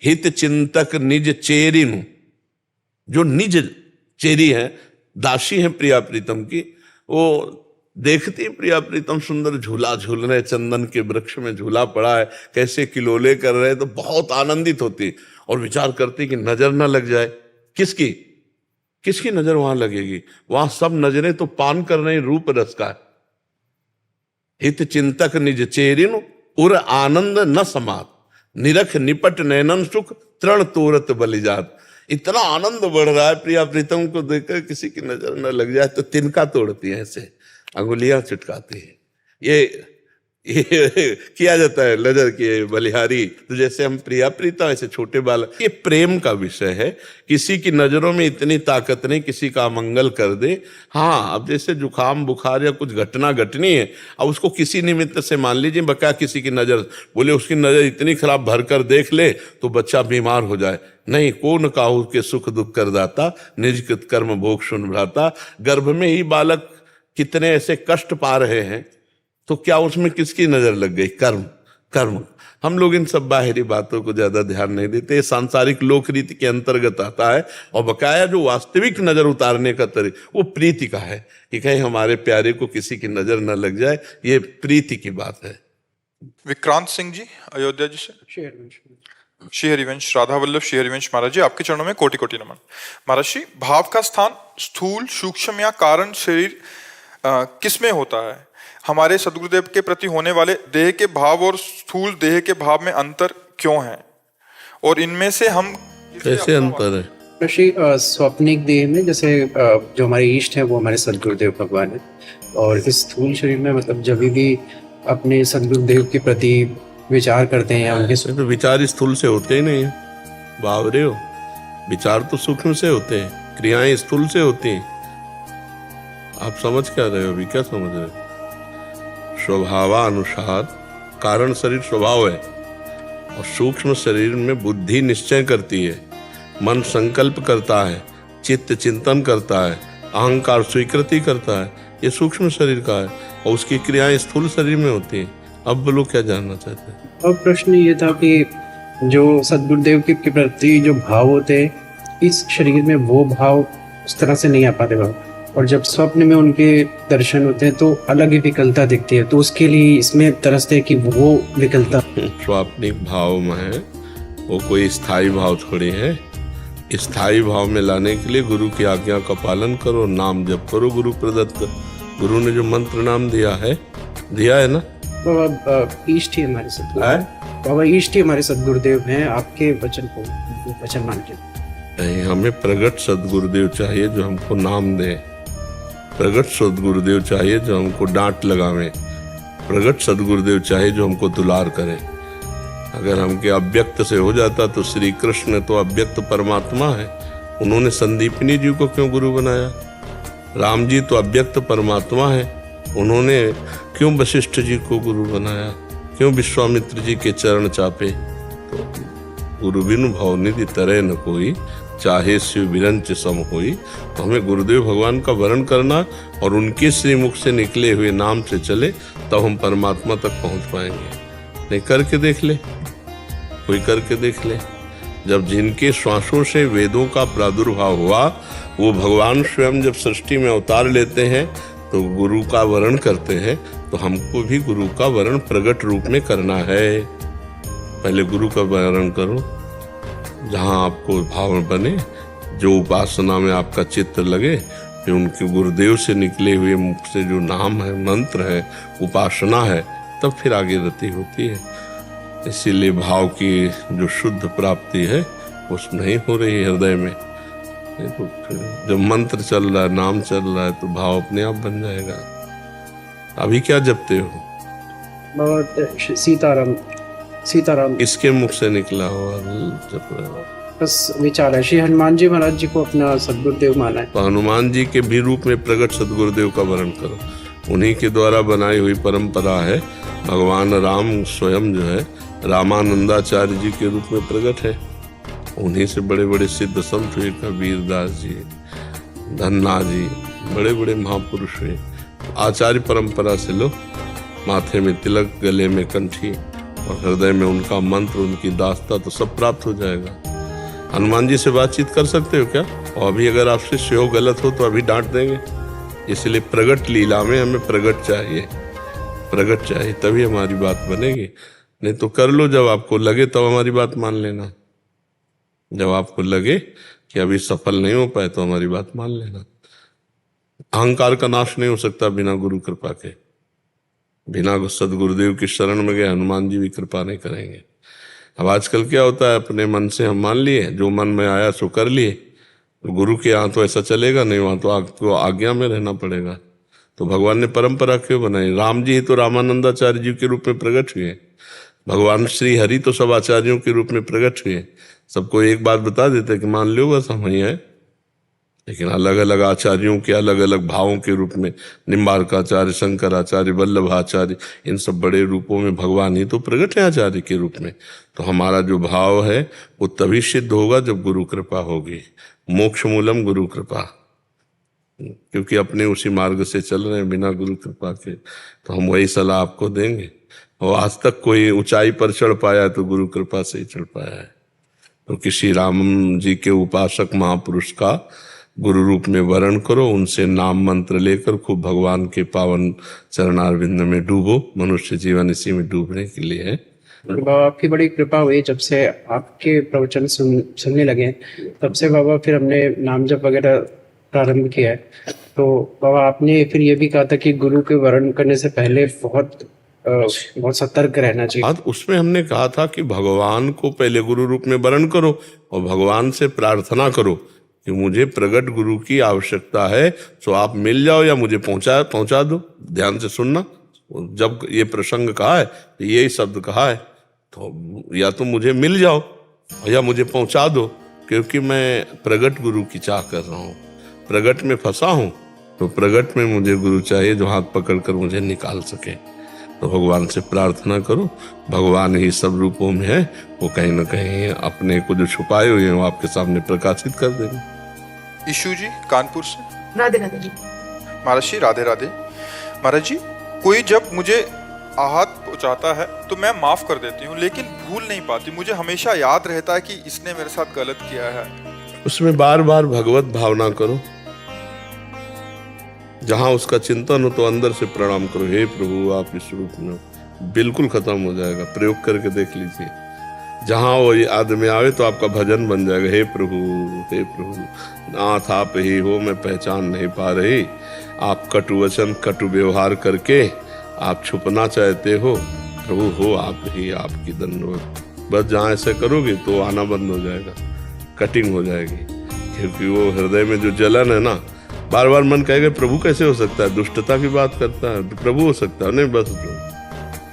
हित चिंतक निज चेरिनु, जो निज चेरी है, दासी है प्रिया प्रीतम की, वो देखती प्रिया प्रीतम सुंदर झूला झूल रहे, चंदन के वृक्ष में झूला पड़ा है, कैसे किलोले कर रहे, तो बहुत आनंदित होती और विचार करती कि नजर ना लग जाए। किसकी किसकी नजर वहां लगेगी? वहां सब नजरें तो पान कर रही रूप रस का। हित चिंतक निज चेरिनु उर आनंद न समात, निरख निपट नैनन सुख तृण तोरत बलिजात। इतना आनंद बढ़ रहा है प्रिया प्रीतम को देखकर, किसी की नजर न लग जाए तो तिनका तोड़ती है, ऐसे अंगुलियां चुटकाती है। ये किया जाता है नजर के बलिहारी, तो जैसे हम प्रिया प्रीता वैसे छोटे बालक, ये प्रेम का विषय है। किसी की नजरों में इतनी ताकत नहीं किसी का अमंगल कर दे। हाँ, अब जैसे जुकाम बुखार या कुछ घटना घटनी है, अब उसको किसी निमित्त से मान लीजिए बकाया किसी की नजर, बोले उसकी नजर इतनी खराब भर कर देख ले तो बच्चा बीमार हो जाए, नहीं, कौन काहू के सुख दुख कर दाता, निज कृत कर्म भोग सुन भ्राता। गर्भ में ही बालक कितने ऐसे कष्ट पा रहे हैं, तो क्या उसमें किसकी नजर लग गई? कर्म, कर्म। हम लोग इन सब बाहरी बातों को ज्यादा ध्यान नहीं देते, ये सांसारिक लोक रीति के अंतर्गत आता है। और बकाया जो वास्तविक नजर उतारने का तरीका वो प्रीति का है कि कहीं हमारे प्यारे को किसी की नजर न लग जाए, ये प्रीति की बात है। विक्रांत सिंह जी अयोध्या जी से। श्री हरिवंश, राधा वल्लभ श्री हरिवंश महाराज जी, आपके चरणों में कोटि कोटि नमन। महाराज जी, भाव का स्थान स्थूल, सूक्ष्म या कारण शरीर किस में होता है? हमारे सदगुरुदेव के प्रति होने वाले देह के भाव और स्थूल देह के भाव में अंतर क्यों है, और इनमें से हम कैसे अंतर है? श्री स्वप्निक देह में जैसे जो हमारे इष्ट है वो हमारे सदगुरुदेव भगवान है, और इस स्थूल शरीर में मतलब जब भी अपने सदगुरुदेव के प्रति विचार करते हैं या उनके तो विचार स्थूल से होते ही नहीं है, बावरे हो। विचार तो सूक्ष्म से होते हैं, क्रियाएं स्थूल से होती हैं। आप समझ क्या रहे हो? अभी क्या समझ रहे हो? स्वभावानुसार कारण शरीर स्वभाव है, और सूक्ष्म शरीर में बुद्धि निश्चय करती है, मन संकल्प करता है, चित्त चिंतन करता है, अहंकार स्वीकृति करता है, ये सूक्ष्म शरीर का है, और उसकी क्रियाएं स्थूल शरीर में होती हैं। अब बोलो क्या जानना चाहते हैं? अब प्रश्न ये था कि जो सदगुरुदेव के प्रति जो भाव होते हैं इस शरीर में वो भाव उस तरह से नहीं आ पाते भाव, और जब स्वप्न में उनके दर्शन होते हैं तो अलग ही विकलता दिखती है, तो उसके लिए इसमें तरसते हैं कि वो विकलता स्वाप्निक भाव में है, वो कोई स्थायी भाव थोड़ी है। स्थायी भाव में लाने के लिए गुरु की आज्ञा का पालन करो, नाम जप करो गुरु प्रदत्त। गुरु ने जो मंत्र नाम दिया है ना। बाबा इष्ट ही हमारे सदगुरुदेव, बाबा इष्ट ही हमारे सदगुरुदेव हैं, आपके वचन को वचन मान के नहीं, हमें प्रगट सदगुरुदेव चाहिए जो हमको नाम दे, प्रगट सदगुरुदेव चाहिए जो हमको डांट लगावे, प्रगट सदगुरुदेव चाहिए जो हमको दुलार करे। अगर हमके अव्यक्त से हो जाता तो श्री कृष्ण तो अव्यक्त परमात्मा है, उन्होंने संदीपनी जी को क्यों गुरु बनाया? राम जी तो अव्यक्त परमात्मा है, उन्होंने क्यों वशिष्ठ जी को गुरु बनाया? क्यों विश्वामित्र जी के चरण चापे? तो गुरु बिनु भाव निधि तरह न कोई, चाहे शिव विरंच सम होई। तो हमें गुरुदेव भगवान का वर्ण करना और उनके श्रीमुख से निकले हुए नाम से चले, तब हम परमात्मा तक पहुंच पाएंगे। नहीं, करके देख ले, कोई करके देख ले। जब जिनके श्वासों से वेदों का प्रादुर्भाव हुआ, वो भगवान स्वयं जब सृष्टि में अवतार लेते हैं तो गुरु का वर्ण करते हैं, तो हमको भी गुरु का वर्ण प्रगट रूप में करना है। पहले गुरु का वर्ण करो, जहाँ आपको भाव बने, जो उपासना में आपका चित्त लगे, फिर उनके गुरुदेव से निकले हुए मुख से जो नाम है, मंत्र है, उपासना है, तब फिर आगे रति होती है। इसीलिए भाव की जो शुद्ध प्राप्ति है उस नहीं हो रही हृदय में। तो जब मंत्र चल रहा है, नाम चल रहा है, तो भाव अपने आप बन जाएगा। अभी क्या जपते हो? बाबा सीताराम, सीताराम इसके मुख से निकला हुआ जप रहे हो? बस विचार है। श्री हनुमान जी महाराज जी को अपना सदगुरुदेव माना है, तो हनुमान जी के भी रूप में प्रगट सदगुरुदेव का वर्ण करो। उन्हीं के द्वारा बनाई हुई परंपरा है। भगवान राम स्वयं जो है रामानंदाचार्य जी के रूप में प्रकट है। उन्हीं से बड़े बड़े सिद्ध संत हुए, कबीरदास जी, धन्ना जी, बड़े बड़े महापुरुष हुए। आचार्य परंपरा से लो, माथे में तिलक, गले में कंठी और हृदय में उनका मंत्र, उनकी दास्ता, तो सब प्राप्त हो जाएगा। हनुमान जी से बातचीत कर सकते हो क्या? और अभी अगर आपसे श्यो गलत हो तो अभी डांट देंगे। इसलिए प्रगट लीला में हमें प्रगट चाहिए, प्रगट चाहिए, तभी हमारी बात बनेगी। नहीं तो कर लो, जब आपको लगे तब हमारी बात मान लेना। जब आपको लगे कि अभी सफल नहीं हो पाए तो हमारी बात मान लेना। अहंकार का नाश नहीं हो सकता बिना गुरु कृपा के। बिना सदगुरुदेव की शरण में गए हनुमान जी भी कृपा नहीं करेंगे। अब आजकल क्या होता है, अपने मन से हम मान लिए, जो मन में आया सो कर लिए। तो गुरु के यहाँ तो ऐसा चलेगा नहीं, वहाँ तो आपको आज्ञा में रहना पड़ेगा। तो भगवान ने परंपरा क्यों बनाई? राम जी ही तो रामानंदाचार्य जी के रूप में प्रकट हुए, भगवान श्री हरि तो सब आचार्यों के रूप में प्रकट हुए। सबको एक बात बता देते कि मान लो बस हम ही हैं, लेकिन अलग अलग आचार्यों के अलग अलग भावों के रूप में, निम्बार्काचार्य, शंकराचार्य, वल्लभाचार्य, इन सब बड़े रूपों में भगवान ही तो प्रकट है आचार्य के रूप में। तो हमारा जो भाव है वो तभी सिद्ध होगा जब गुरु कृपा होगी। मोक्ष मूलम गुरु कृपा, क्योंकि अपने उसी मार्ग से चल रहे हैं बिना गुरु कृपा के। तो हम वही सलाह आपको देंगे। और आज तक कोई ऊंचाई पर चढ़ पाया है तो गुरु कृपा से ही चढ़ पाया है। तो किसी राम जी के उपासक महापुरुष का गुरु रूप में वर्ण करो, उनसे नाम मंत्र लेकर खूब भगवान के पावन चरणारविंद में डूबो। मनुष्य जीवन इसी में डूबने के लिए है। बाबा आपकी बड़ी कृपा हुई, जब से आपके प्रवचन सुनने लगे तब से बाबा फिर हमने नाम जप वगैरह प्रारंभ किया है। तो बाबा आपने फिर ये भी कहा था कि गुरु के वर्ण करने से पहले बहुत सतर्क रहना चाहिए। हाँ, उसमें हमने कहा था कि भगवान को पहले गुरु रूप में वर्ण करो और भगवान से प्रार्थना करो कि मुझे प्रगट गुरु की आवश्यकता है, तो आप मिल जाओ या मुझे पहुंचा दो। ध्यान से सुनना, जब ये प्रसंग कहा है तो यही शब्द कहा है, तो या तो मुझे मिल जाओ या मुझे पहुंचा दो, क्योंकि मैं प्रगट गुरु की चाह कर रहा हूँ, प्रगट में फंसा हूँ। तो प्रगट में मुझे गुरु चाहिए जो हाथ पकड़कर मुझे निकाल सके। तो भगवान से प्रार्थना करो, भगवान ही सब रूपों में है, वो कहीं ना कहीं अपने को जो छुपाए हुए हैं वो आपके सामने प्रकाशित कर देंगे। ईशु जी कानपुर से। राधे राधे जी। महाराज जी राधे राधे। महाराज जी, कोई जब मुझे आहत पहुंचाता है तो मैं माफ कर देती हूँ, लेकिन भूल नहीं पाती। मुझे हमेशा याद रहता है कि इसने मेरे साथ गलत किया है। उसमें बार बार भगवत भावना करो। जहां उसका चिंतन हो तो अंदर से प्रणाम करो, हे प्रभु आप इस रूप में हो। बिल्कुल खत्म हो जाएगा, प्रयोग करके देख लीजिए। जहां वो आदमी आवे तो आपका भजन बन जाएगा, हे प्रभु नाथ आप ही हो, मैं पहचान नहीं पा रही। आप कटु वचन कटु व्यवहार करके आप छुपना चाहते हो, प्रभु हो आप ही, आपकी दंडवत। बस जहाँ ऐसे करोगे तो आना बंद हो जाएगा, कटिंग हो जाएगी। क्योंकि वो हृदय में जो जलन है ना, बार बार मन कहेगा प्रभु कैसे हो सकता है, दुष्टता की बात करता है, प्रभु हो सकता है नहीं। बस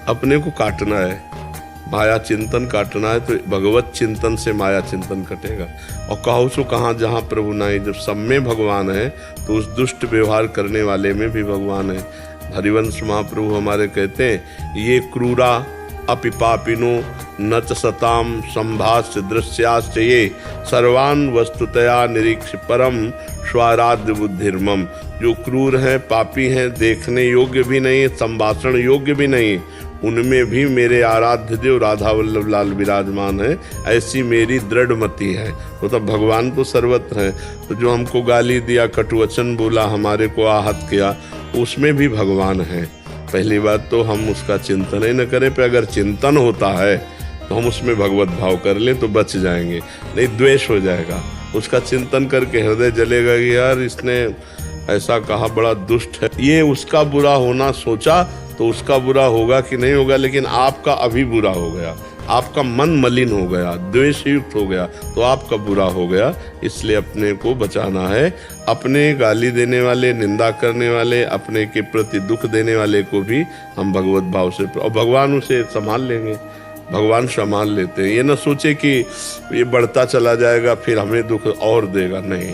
अपने को काटना है, माया चिंतन काटना है, तो भगवत चिंतन से माया चिंतन कटेगा। और कहो सो कहाँ जहाँ प्रभु नहीं, जब सब में भगवान है तो उस दुष्ट व्यवहार करने वाले में भी भगवान है। हरिवंश महाप्रभु हमारे कहते हैं, ये क्रूरा अपि पापिनो न च सताम संभाष्य दृश्याश्च ये सर्वान वस्तुतया निरीक्ष परम स्वाराध्य बुद्धिर्मम। जो क्रूर हैं, पापी हैं, देखने योग्य भी नहीं, संभाषण योग्य भी नहीं, उनमें भी मेरे आराध्य देव राधा वल्लभ लाल विराजमान है, ऐसी मेरी दृढ़ मति है। तो तब भगवान तो सर्वत्र है। तो जो हमको गाली दिया, कटुवचन बोला, हमारे को आहत किया, उसमें भी भगवान है। पहली बात तो हम उसका चिंतन ही न करें, पर अगर चिंतन होता है तो हम उसमें भगवत भाव कर लें तो बच जाएंगे, नहीं द्वेष हो जाएगा। उसका चिंतन करके हृदय जलेगा कि यार इसने ऐसा कहा, बड़ा दुष्ट है। ये उसका बुरा होना सोचा तो उसका बुरा होगा कि नहीं होगा, लेकिन आपका अभी बुरा हो गया, आपका मन मलिन हो गया, द्वेष युक्त हो गया, तो आपका बुरा हो गया। इसलिए अपने को बचाना है। अपने गाली देने वाले, निंदा करने वाले, अपने के प्रति दुख देने वाले को भी हम भगवत भाव से, और भगवान उसे संभाल लेंगे, भगवान संभाल लेते हैं। ये न सोचे कि ये बढ़ता चला जाएगा फिर हमें दुख और देगा, नहीं,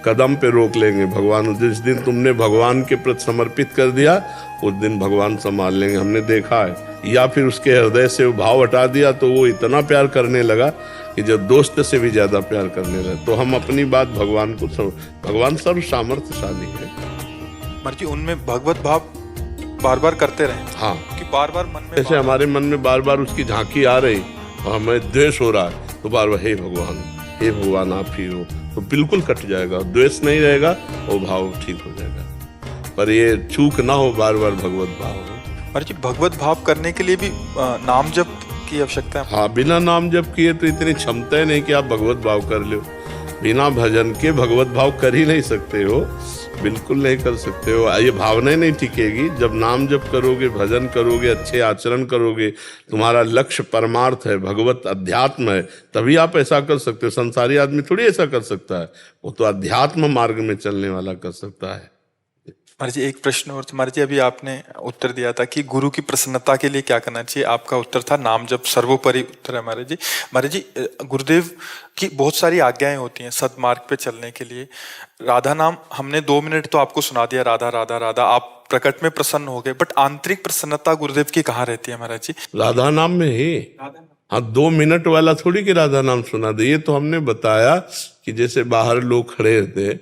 कदम पे रोक लेंगे भगवान। जिस दिन तुमने भगवान के प्रति समर्पित कर दिया उस दिन भगवान संभाल लेंगे, हमने देखा है। या फिर उसके हृदय से वो भाव हटा दिया तो वो इतना प्यार करने लगा कि जब दोस्त से भी ज्यादा प्यार करने लगा। तो हम अपनी बात भगवान को, भगवान सर्व सामर्थ्यशाली है। मर्जी उनमें भगवत भाव बार बार करते रहे। हाँ, कि बार बार मन में, जैसे हमारे मन में बार बार उसकी झांकी आ रही और हमें द्वेष हो रहा है तो बार बार हे भगवान आप ही हो, तो बिल्कुल कट जाएगा, द्वेष नहीं रहेगा, वो भाव ठीक हो जाएगा। पर ये चूक ना हो, बार बार भगवत भाव हो। मर्जी भगवत भाव करने के लिए भी नाम जप की आवश्यकता है। हाँ, बिना नाम जप किए तो इतनी क्षमता नहीं कि आप भगवत भाव कर लो। बिना भजन के भगवत भाव कर ही नहीं सकते हो, बिल्कुल नहीं कर सकते हो। ये भावना नहीं टिकेगी। जब नाम जप करोगे, भजन करोगे, अच्छे आचरण करोगे, तुम्हारा लक्ष्य परमार्थ है, भगवत अध्यात्म है, तभी आप ऐसा कर सकते हो। संसारी आदमी थोड़ी ऐसा कर सकता है, वो तो अध्यात्म मार्ग में चलने वाला कर सकता है। महाराज जी एक प्रश्न और महाराज जी, अभी आपने उत्तर दिया था कि गुरु की प्रसन्नता के लिए क्या करना चाहिए, आपका उत्तर था नाम जप सर्वोपरि उत्तर है महाराज जी। महाराज जी गुरुदेव की बहुत सारी आज्ञाएं होती हैं सदमार्ग पे चलने के लिए। राधा नाम हमने 2 मिनट तो आपको सुना दिया, राधा राधा राधा, आप प्रकट में प्रसन्न हो गए, बट आंतरिक प्रसन्नता गुरुदेव की कहाँ रहती है महाराज जी? राधा नाम में ही। हाँ 2 मिनट वाला थोड़ी कि राधा नाम सुना दे, ये तो हमने बताया कि जैसे बाहर लोग खड़े रहते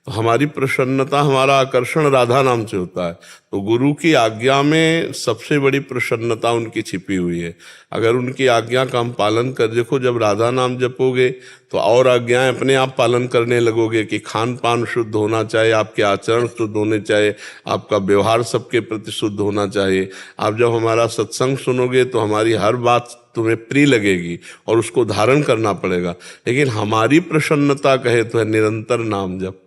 तो हमारी प्रसन्नता, हमारा आकर्षण राधा नाम से होता है। तो गुरु की आज्ञा में सबसे बड़ी प्रसन्नता उनकी छिपी हुई है। अगर उनकी आज्ञा का हम पालन कर, देखो जब राधा नाम जपोगे तो और आज्ञाएं अपने आप पालन करने लगोगे कि खान पान शुद्ध होना चाहिए, आपके आचरण शुद्ध होने चाहिए, आपका व्यवहार सबके प्रति शुद्ध होना चाहिए। आप जब हमारा सत्संग सुनोगे तो हमारी हर बात तुम्हें प्रिय लगेगी और उसको धारण करना पड़ेगा। लेकिन हमारी प्रसन्नता कहे तो है निरंतर नाम जप,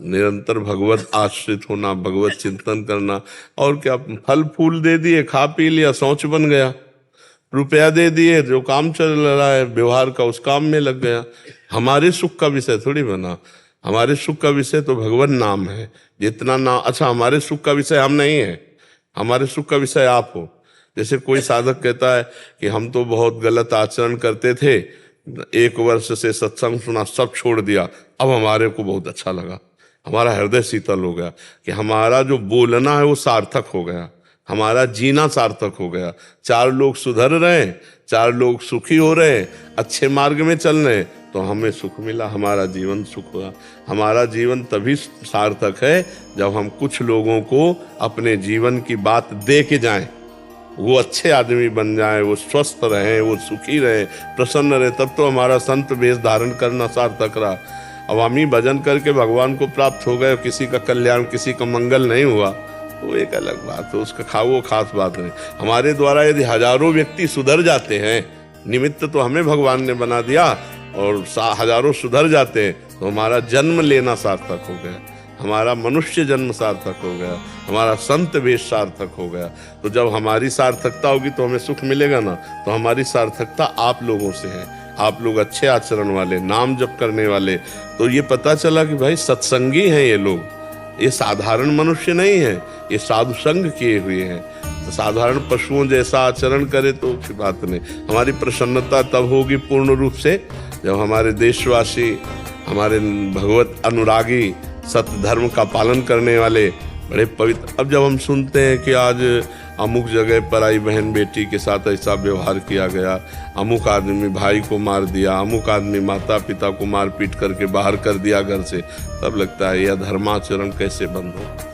निरंतर भगवत आश्रित होना, भगवत चिंतन करना। और क्या, फल फूल दे दिए, खा पी लिया, शौच बन गया, रुपया दे दिए, जो काम चल रहा है व्यवहार का उस काम में लग गया। हमारे सुख का विषय थोड़ी बना, हमारे सुख का विषय तो भगवान नाम है। जितना नाम, अच्छा हमारे सुख का विषय हम नहीं है, हमारे सुख का विषय आप हो। जैसे कोई साधक कहता है कि हम तो बहुत गलत आचरण करते थे, 1 वर्ष से सत्संग सुना, सब छोड़ दिया, अब हमारे को बहुत अच्छा लगा, हमारा हृदय शीतल हो गया, कि हमारा जो बोलना है वो सार्थक हो गया, हमारा जीना सार्थक हो गया। 4 लोग सुधर रहे हैं, 4 लोग सुखी हो रहे हैं, अच्छे मार्ग में चल रहे हैं, तो हमें सुख मिला, हमारा जीवन सुख हुआ। हमारा जीवन तभी सार्थक है जब हम कुछ लोगों को अपने जीवन की बात दे के जाएं, वो अच्छे आदमी बन जाए, वो स्वस्थ रहे, वो सुखी रहे, प्रसन्न रहे, तब तो हमारा संत वेश धारण करना सार्थक रहा। अब हम ही भजन करके भगवान को प्राप्त हो गए, किसी का कल्याण, किसी का मंगल नहीं हुआ, तो एक अलग बात है, उसका वो खास बात नहीं। हमारे द्वारा यदि हजारों व्यक्ति सुधर जाते हैं, निमित्त तो हमें भगवान ने बना दिया, और हजारों सुधर जाते हैं तो हमारा जन्म लेना सार्थक हो गया, हमारा मनुष्य जन्म सार्थक हो गया, हमारा संत वेश सार्थक हो गया। तो जब हमारी सार्थकता होगी तो हमें सुख मिलेगा ना। तो हमारी सार्थकता आप लोगों से है, आप लोग अच्छे आचरण वाले, नाम जप करने वाले। तो ये पता चला कि भाई सत्संगी हैं ये लोग, ये साधारण मनुष्य नहीं है, ये साधु संग किए हुए हैं। तो साधारण पशुओं जैसा आचरण करे तो अच्छी बात नहीं। हमारी प्रसन्नता तब होगी पूर्ण रूप से जब हमारे देशवासी, हमारे भगवत अनुरागी, सत्य धर्म का पालन करने वाले, बड़े पवित्र। अब जब हम सुनते हैं कि आज अमुक जगह पर आई बहन बेटी के साथ ऐसा व्यवहार किया गया, अमुक आदमी भाई को मार दिया, अमुक आदमी माता पिता को मार पीट करके बाहर कर दिया घर से, तब लगता है यह धर्माचरण कैसे बंद हो।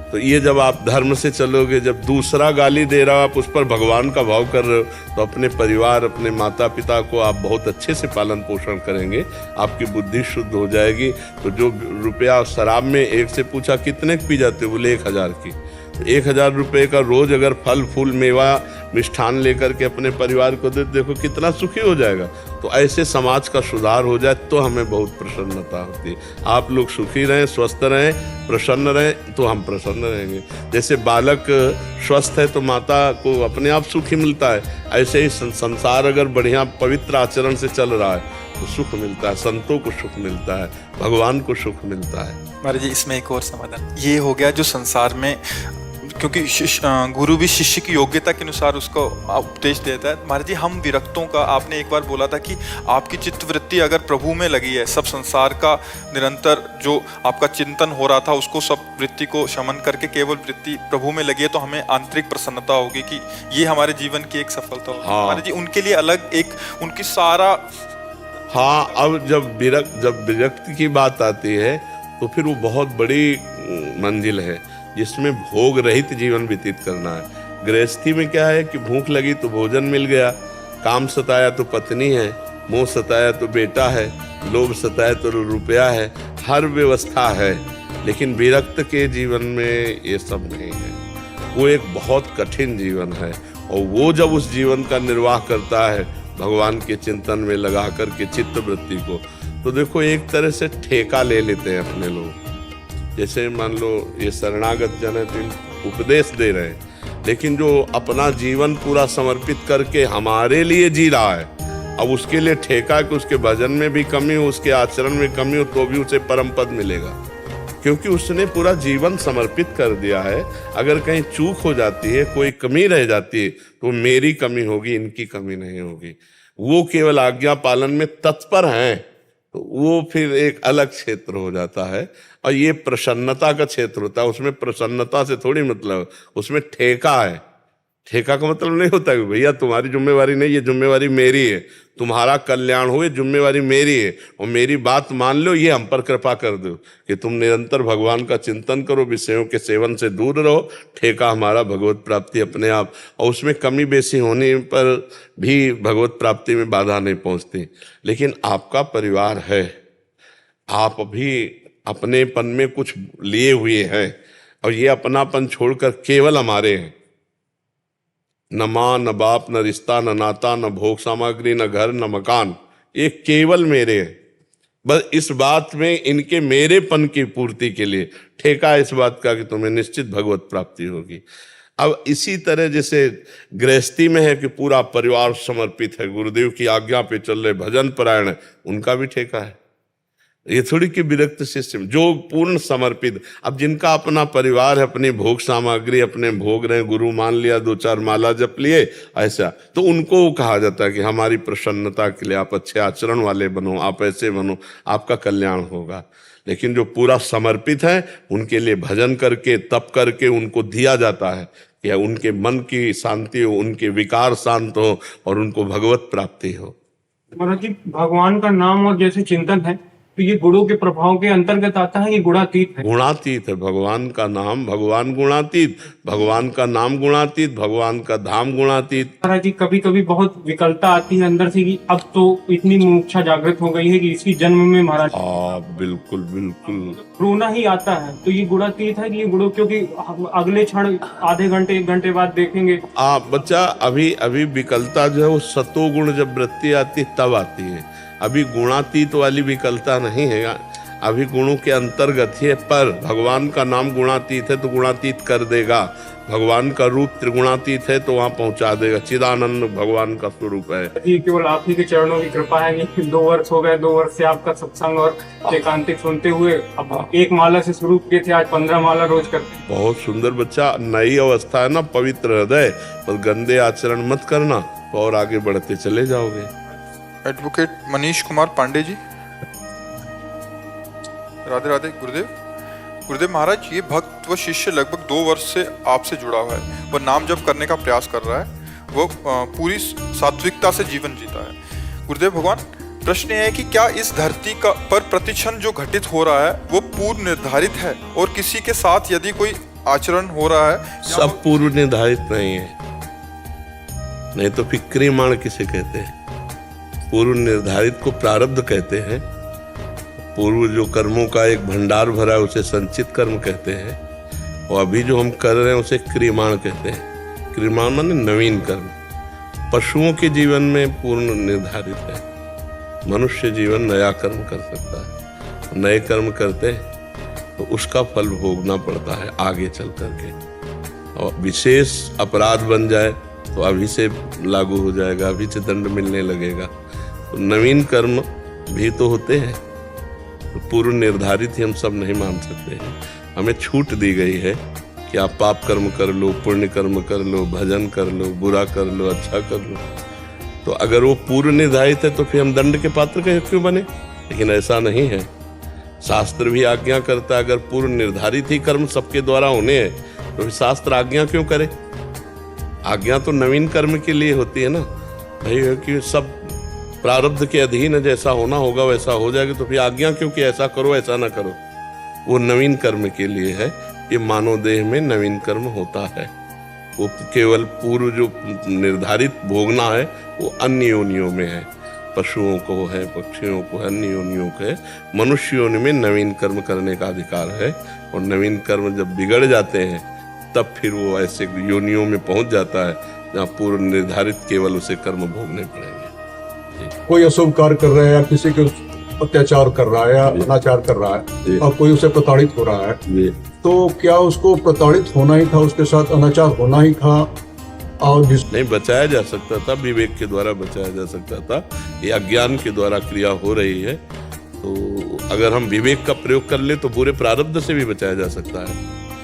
तो ये जब आप धर्म से चलोगे, जब दूसरा गाली दे रहा आप उस पर भगवान का भाव कर रहे हो, तो अपने परिवार, अपने माता पिता को आप बहुत अच्छे से पालन पोषण करेंगे, आपकी बुद्धि शुद्ध हो जाएगी। तो जो रुपया शराब में, एक से पूछा कितने पी जाते हो, बोले 1000 की। 1000 रुपये का रोज अगर फल फूल मेवा मिष्ठान लेकर के अपने परिवार को दे, देखो कितना सुखी हो जाएगा। तो ऐसे समाज का सुधार हो जाए तो हमें बहुत प्रसन्नता होती है। आप लोग सुखी रहें, स्वस्थ रहें, प्रसन्न रहें, तो हम प्रसन्न रहेंगे। जैसे बालक स्वस्थ है तो माता को अपने आप सुखी मिलता है, ऐसे ही संसार अगर बढ़िया पवित्र आचरण से चल रहा है तो सुख मिलता है, संतों को सुख मिलता है, भगवान को सुख मिलता है। महाराज जी इसमें एक और समाधान ये हो गया, जो संसार में, क्योंकि गुरु भी शिष्य की योग्यता के अनुसार उसको उपदेश देता है। महाराज जी हम विरक्तों का, आपने एक बार बोला था कि आपकी चित्त वृत्ति अगर प्रभु में लगी है, सब संसार का निरंतर जो आपका चिंतन हो रहा था उसको, सब वृत्ति को शमन करके केवल वृत्ति प्रभु में लगी है, तो हमें आंतरिक प्रसन्नता होगी कि ये हमारे जीवन की एक सफलता होगी। महाराज जी उनके लिए अलग एक उनकी सारा। हाँ, अब जब विरक्ति की बात आती है तो फिर वो बहुत बड़ी मंजिल है जिसमें भोग रहित जीवन व्यतीत करना है। गृहस्थी में क्या है कि भूख लगी तो भोजन मिल गया, काम सताया तो पत्नी है, मोह सताया तो बेटा है, लोभ सताया तो रुपया है, हर व्यवस्था है। लेकिन विरक्त के जीवन में ये सब नहीं है, वो एक बहुत कठिन जीवन है। और वो जब उस जीवन का निर्वाह करता है भगवान के चिंतन में लगा करके चित्त वृत्ति को, तो देखो एक तरह से ठेका ले लेते हैं अपने लोग। जैसे मान लो ये शरणागत जन है तो उपदेश दे रहे हैं, लेकिन जो अपना जीवन पूरा समर्पित करके हमारे लिए जी रहा है, अब उसके लिए ठेका कि उसके भजन में भी कमी हो, उसके आचरण में कमी हो, तो भी उसे परम पद मिलेगा। क्योंकि उसने पूरा जीवन समर्पित कर दिया है। अगर कहीं चूक हो जाती है, कोई कमी रह जाती है, तो मेरी कमी होगी, इनकी कमी नहीं होगी। वो केवल आज्ञा पालन में तत्पर हैं, तो वो फिर एक अलग क्षेत्र हो जाता है। और ये प्रसन्नता का क्षेत्र होता है। उसमें प्रसन्नता से थोड़ी मतलब, उसमें ठेका है। ठेका का मतलब नहीं होता कि भैया तुम्हारी जिम्मेवारी नहीं, ये जिम्मेवारी मेरी है, तुम्हारा कल्याण हो, ये जिम्मेवारी मेरी है, और मेरी बात मान लो, ये हम पर कृपा कर दो कि तुम निरंतर भगवान का चिंतन करो, विषयों के सेवन से दूर रहो। ठेका हमारा भगवत प्राप्ति अपने आप, और उसमें कमी बेसी होने पर भी भगवत प्राप्ति में बाधा नहीं पहुंचती। लेकिन आपका परिवार है, आप अभी अपनेपन में कुछ लिए हुए हैं, और ये अपनापन छोड़कर केवल हमारे हैं। न माँ, न बाप, न रिश्ता, न नाता, न भोग सामग्री, न घर, न मकान, ये केवल मेरे हैं। बस इस बात में इनके मेरेपन की पूर्ति के लिए ठेका इस बात का कि तुम्हें निश्चित भगवत प्राप्ति होगी। अब इसी तरह जैसे गृहस्थी में है कि पूरा परिवार समर्पित है, गुरुदेव की आज्ञा पे चल रहे, भजन परायण है, उनका भी ठेका है। ये थोड़ी कि विरक्त शिष्य, जो पूर्ण समर्पित। अब जिनका अपना परिवार है, अपनी भोग सामग्री अपने भोग रहे, गुरु मान लिया, 2-4 माला जप लिए, ऐसा, तो उनको कहा जाता है कि हमारी प्रसन्नता के लिए आप अच्छे आचरण वाले बनो, आप ऐसे बनो, आपका कल्याण होगा। लेकिन जो पूरा समर्पित है, उनके लिए भजन करके, तप करके उनको दिया जाता है कि उनके मन की शांति हो, उनके विकार शांत हो, और उनको भगवत प्राप्ति हो। महाराज जी, भगवान का नाम और जैसे चिंतन है, तो ये गुणों के प्रभाव के अंतर्गत आता है, ये गुणातीत है? गुणातीत है। भगवान का नाम, भगवान गुणातीत, भगवान का नाम गुणातीत, भगवान का धाम गुणातीत। महाराज जी, कभी कभी बहुत विकलता आती है अंदर से कि अब तो इतनी मुमुक्षा जागृत हो गई है कि इसकी जन्म में महाराज बिल्कुल बिल्कुल रोना ही आता है, तो ये गुणातीत है कि ये गुणों, क्योंकि अगले क्षण आधे घंटे 1 घंटे बाद देखेंगे बच्चा, अभी विकलता जो है वो सतोगुण जब वृत्ति आती तब आती है। अभी गुणातीत वाली विकलता नहीं है, अभी गुणों के अंतर्गत ही है। पर भगवान का नाम गुणातीत है तो गुणातीत कर देगा। भगवान का रूप त्रिगुणातीत है तो वहाँ पहुँचा देगा। चिदानंद भगवान का स्वरूप है। ये केवल आप ही के चरणों की कृपा है कि 2 वर्ष हो गए, 2 वर्ष से आपका सत्संग और एकांतिक सुनते हुए, अब 1 माला से शुरू किए थे, आज 15 माला रोज करते। बहुत सुंदर बच्चा, नई अवस्था है ना, पवित्र हृदय, पर गंदे आचरण मत करना तो और आगे बढ़ते चले जाओगे। एडवोकेट मनीष कुमार पांडे जी, राधे राधे। गुरुदेव महाराज, ये भक्त व शिष्य लगभग 2 वर्ष से आपसे जुड़ा हुआ है, वह नाम जप करने का प्रयास कर रहा है, वो पूरी सात्विकता से जीवन जीता है। गुरुदेव भगवान, प्रश्न यह है कि क्या इस धरती का पर प्रतिक्षण जो घटित हो रहा है वो पूर्व निर्धारित है, और किसी के साथ यदि कोई आचरण हो रहा है? सब पूर्व निर्धारित नहीं है, नहीं तो फिर क्रियमाण किसे कहते हैं? पूर्व निर्धारित को प्रारब्ध कहते हैं। पूर्व जो कर्मों का एक भंडार भरा है उसे संचित कर्म कहते हैं, और अभी जो हम कर रहे हैं उसे क्रियमाण कहते हैं। क्रियमाण माने नवीन कर्म। पशुओं के जीवन में पूर्ण निर्धारित है, मनुष्य जीवन नया कर्म कर सकता है। नए कर्म करते हैं तो उसका फल भोगना पड़ता है आगे चल करके, और विशेष अपराध बन जाए तो अभी से लागू हो जाएगा, अभी से दंड मिलने लगेगा। तो नवीन कर्म भी तो होते हैं, तो पूर्व निर्धारित ही हम सब नहीं मान सकते हैं। हमें छूट दी गई है कि आप पाप कर्म कर लो, पुण्य कर्म कर लो, भजन कर लो, बुरा कर लो, अच्छा कर लो। तो अगर वो पूर्व निर्धारित है तो फिर हम दंड के पात्र क्यों बने? लेकिन ऐसा नहीं है। शास्त्र भी आज्ञा करता है, अगर पूर्व निर्धारित ही कर्म सबके द्वारा होने हैं तो फिर शास्त्र आज्ञा क्यों करे? आज्ञा तो नवीन कर्म के लिए होती है ना भाई, कि सब प्रारब्ध के अधीन है, जैसा होना होगा वैसा हो जाएगा, तो फिर आज्ञा क्यों कि ऐसा करो ऐसा ना करो? वो नवीन कर्म के लिए है। ये मानव देह में नवीन कर्म होता है, वो केवल पूर्व जो निर्धारित भोगना है वो अन्य योनियों में है। पशुओं को है, पक्षियों को है, अन्य योनियों को है। मनुष्य योनि में नवीन कर्म करने का अधिकार है, और नवीन कर्म जब बिगड़ जाते हैं तब फिर वो ऐसे योनियों में पहुंच जाता है जहाँ पूर्व निर्धारित केवल उसे कर्म भोगने पड़ेंगे। कोई अशुभ कार्य कर रहा है, या किसी के अत्याचार कर रहा है, या अनाचार कर रहा है, और कोई उसे प्रताड़ित हो रहा है, तो क्या उसको प्रताड़ित होना ही था, उसके साथ अनाचार होना ही था? और नहीं, बचाया जा सकता था, विवेक के द्वारा बचाया जा सकता था। ये अज्ञान के द्वारा क्रिया हो रही है, तो अगर हम विवेक का प्रयोग कर ले तो बुरे प्रारब्ध से भी बचाया जा सकता है।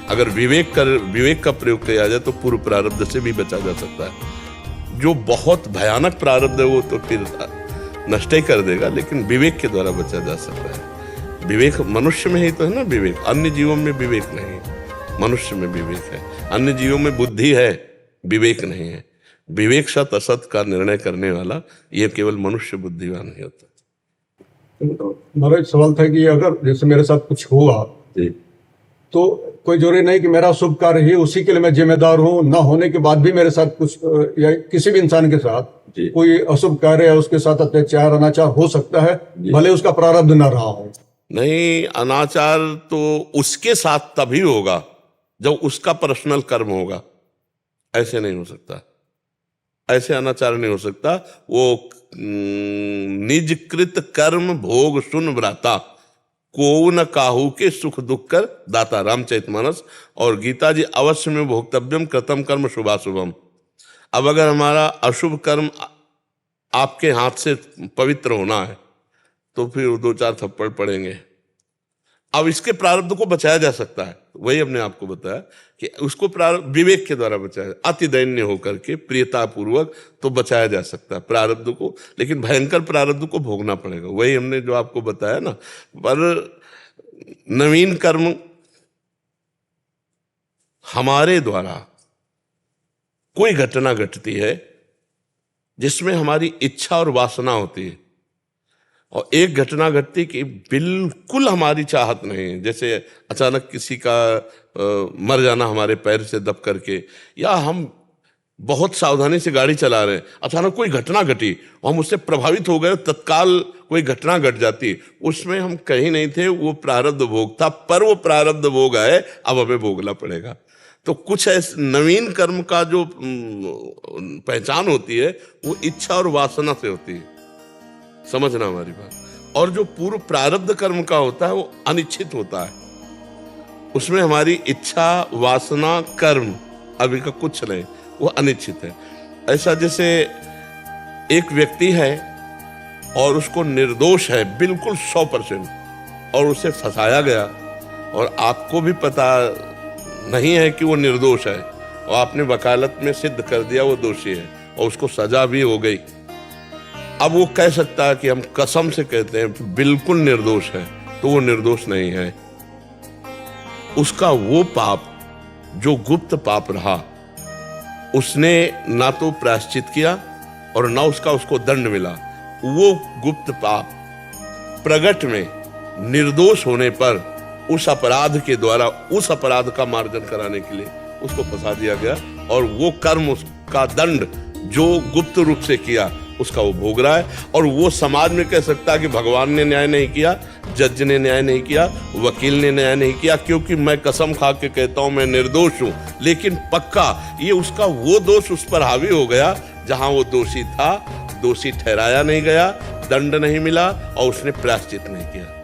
अगर विवेक का प्रयोग किया जाए तो पूर्व प्रारब्ध से भी बचा जा सकता है। जो बहुत भयानक प्रारब्ध है वो तो फिर नष्ट ही कर देगा, लेकिन विवेक के द्वारा बचा जा सकता है। विवेक मनुष्य में ही तो है ना विवेक, अन्य जीवों में विवेक नहीं है, मनुष्य में विवेक है। अन्य जीवों में बुद्धि है, विवेक नहीं है। विवेक सत असत का निर्णय करने वाला ये केवल मनुष्य बुद्धिवान ही होता है। मेरा एक सवाल था कि अगर जैसे मेरे साथ कुछ हुआ तो कोई जरूरी नहीं कि मेरा शुभ कार्य ही उसी के लिए मैं जिम्मेदार हूँ, ना होने के बाद भी मेरे साथ कुछ या किसी भी इंसान के साथ कोई अशुभ कार्य है, उसके साथ अत्याचार अनाचार हो सकता है, भले उसका प्रारब्ध न रहा हो। नहीं, अनाचार तो उसके साथ तभी होगा जब उसका पर्सनल कर्म होगा, ऐसे नहीं हो सकता, ऐसे अनाचार नहीं हो सकता। वो निजकृत कर्म भोग सुन व्राता, को न काहू के सुख दुख कर दाता, रामचरितमानस। और गीता जी अवश्य में भोक्तव्यम कृतम कर्म शुभाशुभम। अब अगर हमारा अशुभ कर्म आपके हाथ से पवित्र होना है तो फिर 2-4 थप्पड़ पड़ेंगे। अब इसके प्रारब्ध को बचाया जा सकता है, वही हमने आपको बताया कि उसको प्रारब्ध विवेक के द्वारा बचाया, अति दैन्य होकर के प्रियता पूर्वक तो बचाया जा सकता है प्रारब्ध को, लेकिन भयंकर प्रारब्ध को भोगना पड़ेगा। वही हमने जो आपको बताया ना। पर नवीन कर्म हमारे द्वारा कोई घटना घटती है जिसमें हमारी इच्छा और वासना होती है, और एक घटना घटती कि बिल्कुल हमारी चाहत नहीं है, जैसे अचानक किसी का मर जाना हमारे पैर से दब करके, या हम बहुत सावधानी से गाड़ी चला रहे हैं, अचानक कोई घटना घटी और हम उससे प्रभावित हो गए, तत्काल कोई घटना घट जाती, उसमें हम कहीं नहीं थे, वो प्रारब्ध भोग था, पर वो प्रारब्ध भोग है, अब हमें भोगना पड़ेगा। तो कुछ ऐसे नवीन कर्म का जो पहचान होती है वो इच्छा और वासना से होती है, समझना हमारी बात। और जो पूर्व प्रारब्ध कर्म का होता है वो अनिश्चित होता है, उसमें हमारी इच्छा वासना कर्म अभी का कुछ नहीं, वो अनिश्चित है। ऐसा जैसे एक व्यक्ति है और उसको निर्दोष है बिल्कुल 100%, और उसे फंसाया गया और आपको भी पता नहीं है कि वो निर्दोष है, और आपने वकालत में सिद्ध कर दिया वो दोषी है और उसको सजा भी हो गई। अब वो कह सकता है कि हम कसम से कहते हैं बिल्कुल निर्दोष है, तो वो निर्दोष नहीं है। उसका वो पाप जो गुप्त पाप रहा, उसने ना तो प्रायश्चित किया और ना उसको दंड मिला। वो गुप्त पाप प्रगट में निर्दोष होने पर उस अपराध के द्वारा उस अपराध का मार्जन कराने के लिए उसको फंसा दिया गया, और वो कर्म उसका दंड जो गुप्त रूप से किया उसका वो भोग रहा है। और वो समाज में कह सकता है कि भगवान ने न्याय नहीं किया, जज ने न्याय नहीं किया, वकील ने न्याय नहीं किया, क्योंकि मैं कसम खा के कहता हूं मैं निर्दोष हूं, लेकिन पक्का ये उसका वो दोष उस पर हावी हो गया जहां वो दोषी था, दोषी ठहराया नहीं गया, दंड नहीं मिला और उसने प्रायश्चित नहीं किया।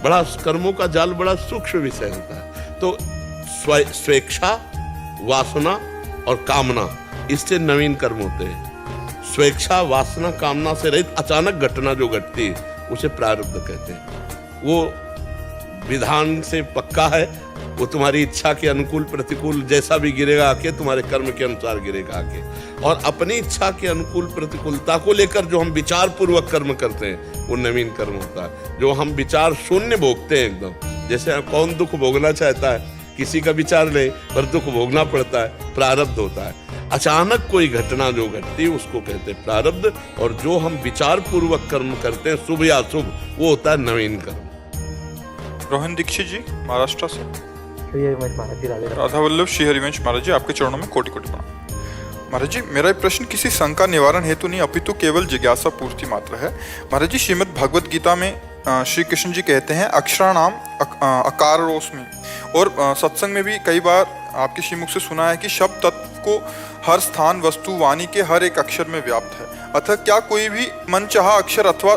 बड़ा कर्मों का जाल बड़ा सूक्ष्म विषय होता है। तो स्वेच्छा, वासना और कामना, इससे नवीन कर्म होते हैं। स्वेच्छा, वासना, कामना से रहित अचानक घटना जो घटती है उसे प्रारब्ध कहते हैं। वो विधान से पक्का है, वो तुम्हारी इच्छा के अनुकूल प्रतिकूल जैसा भी गिरेगा आके, तुम्हारे कर्म के अनुसार गिरेगा आके। और अपनी इच्छा के अनुकूल प्रतिकूलता को लेकर जो हम विचार पूर्वक कर्म करते हैं वो नवीन कर्म होता है। जो हम विचार शून्य भोगते हैं एकदम, जैसे कौन दुख भोगना चाहता है, किसी का विचार नहीं पर दुख भोगना पड़ता है, प्रारब्ध होता है। अचानक कोई घटना जो घटती है उसको कहते हैं प्रारब्ध, और जो हम विचार पूर्वक कर्म करते हैं शुभ या अशुभ, वो होता है नवीन कर्म। रोहन दीक्षित जी महाराष्ट्र से। राधा वल्लभ श्री हरिवंश महाराज जी, आपके चरणों में कोटि कोटि प्रणाम। महाराज जी, मेरा प्रश्न किसी शंका निवारण हेतु नहीं अपितु केवल जिज्ञासा पूर्ति मात्र है। महाराज जी, श्रीमद् भगवद गीता में श्री कृष्ण जी कहते हैं अक्षराणाम अकारोस्मि, और सत्संग में भी कई बार आपके श्रीमुख से सुना है कि शब्द तत्व को हर स्थान, वस्तु, वाणी के हर एक अक्षर में व्याप्त है। अतः क्या कोई भी मनचाहा अक्षर अथवा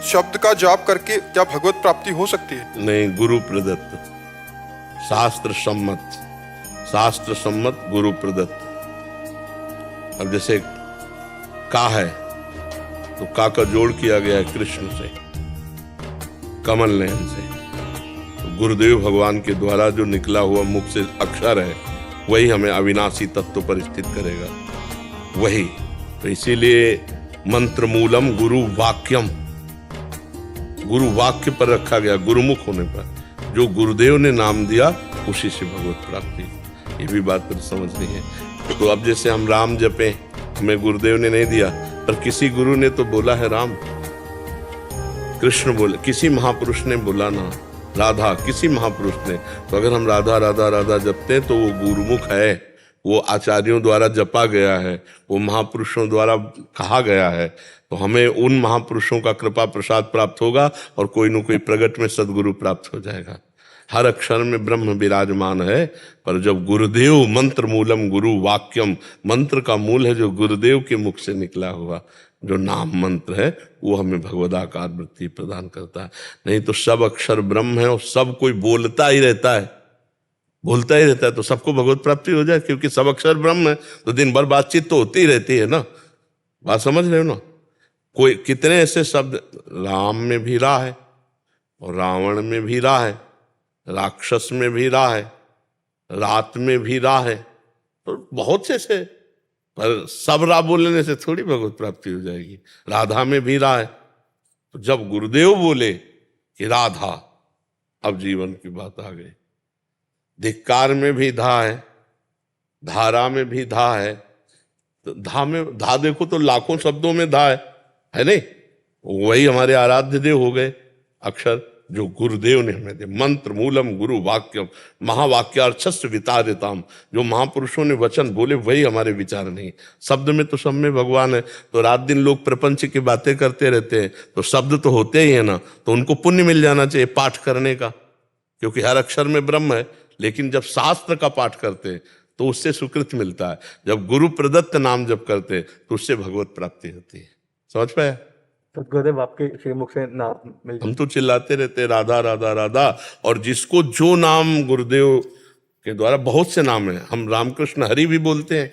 शब्द का जाप करके क्या भगवत प्राप्ति हो सकती है? नहीं, गुरु प्रदत्त, शास्त्र सम्मत गुरु प्रदत्त। अब जैसे का है तो का जोड़ किया गया है कृष्ण से, कमल नयन से। तो गुरुदेव भगवान के द्वारा जो निकला हुआ मुख से अक्षर है वही हमें अविनाशी तत्व पर स्थित करेगा, वही। तो इसीलिए मंत्र मूलम गुरु वाक्यम, गुरु वाक्य पर रखा गया, गुरुमुख होने पर जो गुरुदेव ने नाम दिया उसी से भगवत प्राप्ति। ये भी बात पर समझनी है। तो अब जैसे हम राम जपे, हमें गुरुदेव ने नहीं दिया, पर किसी गुरु ने तो बोला है राम, कृष्ण बोले, किसी महापुरुष ने बोला ना, राधा किसी महापुरुष ने। तो अगर हम राधा राधा राधा जपते हैं तो वो गुरुमुख है, वो आचार्यों द्वारा जपा गया है, वो महापुरुषों द्वारा कहा गया है। तो हमें उन महापुरुषों का कृपा प्रसाद प्राप्त होगा और कोई न कोई प्रगट में सदगुरु प्राप्त हो जाएगा। हर अक्षर में ब्रह्म विराजमान है, पर जब गुरुदेव मंत्र मूलम गुरु वाक्यम, मंत्र का मूल है जो गुरुदेव के मुख से निकला हुआ जो नाम मंत्र है, वो हमें भगवदाकार वृत्ति प्रदान करता है। नहीं तो सब अक्षर ब्रह्म है और सब कोई बोलता ही रहता है, बोलता ही रहता है, तो सबको भगवत प्राप्ति हो जाए, क्योंकि सब अक्षर ब्रह्म है। तो दिन भर बातचीत तो होती ही रहती है ना, बात समझ रहे हो ना। कोई कितने ऐसे शब्द, राम में भी रा है और रावण में भी रा है, राक्षस में भी रा है, रात में भी रा है, तो बहुत से ऐसे। पर सब रा बोलने से थोड़ी भगवत प्राप्ति हो जाएगी। राधा में भी रा है, तो जब गुरुदेव बोले कि राधा, अब जीवन की बात आ गई। धिक्कार में भी धा है, धारा में भी धा है। तो धा में, धा देखो तो लाखों शब्दों में धा है नहीं? वही हमारे आराध्य देव हो गए अक्षर जो गुरुदेव ने हमें दे। मंत्र मूलम गुरु वाक्यम महावाक्यार्थस्य वितारिताम, जो महापुरुषों ने वचन बोले वही हमारे विचार नहीं। शब्द में तो सब में भगवान है। तो रात दिन लोग प्रपंच की बातें करते रहते हैं, तो शब्द तो होते ही है ना, तो उनको पुण्य मिल जाना चाहिए पाठ करने का, क्योंकि हर अक्षर में ब्रह्म है। लेकिन जब शास्त्र का पाठ करते तो उससे सुकृत मिलता है, जब गुरु प्रदत्त नाम जप करते तो उससे भगवत प्राप्ति होती है। समझ पाया? तो गुरुदेव आपके श्रीमुख से नाम मिल, हम तो चिल्लाते रहते राधा राधा राधा, और जिसको जो नाम गुरुदेव के द्वारा, बहुत से नाम है, हम रामकृष्ण हरि भी बोलते हैं,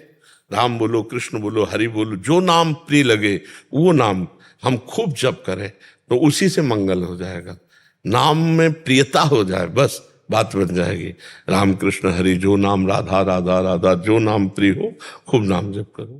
राम बोलो कृष्ण बोलो हरि बोलो, जो नाम प्रिय लगे वो नाम हम खूब जप करें तो उसी से मंगल हो जाएगा। नाम में प्रियता हो जाए, बस बात बन जाएगी। राम कृष्ण हरि, जो नाम राधा राधा राधा, जो नाम प्रिय हो खूब नाम जप करो।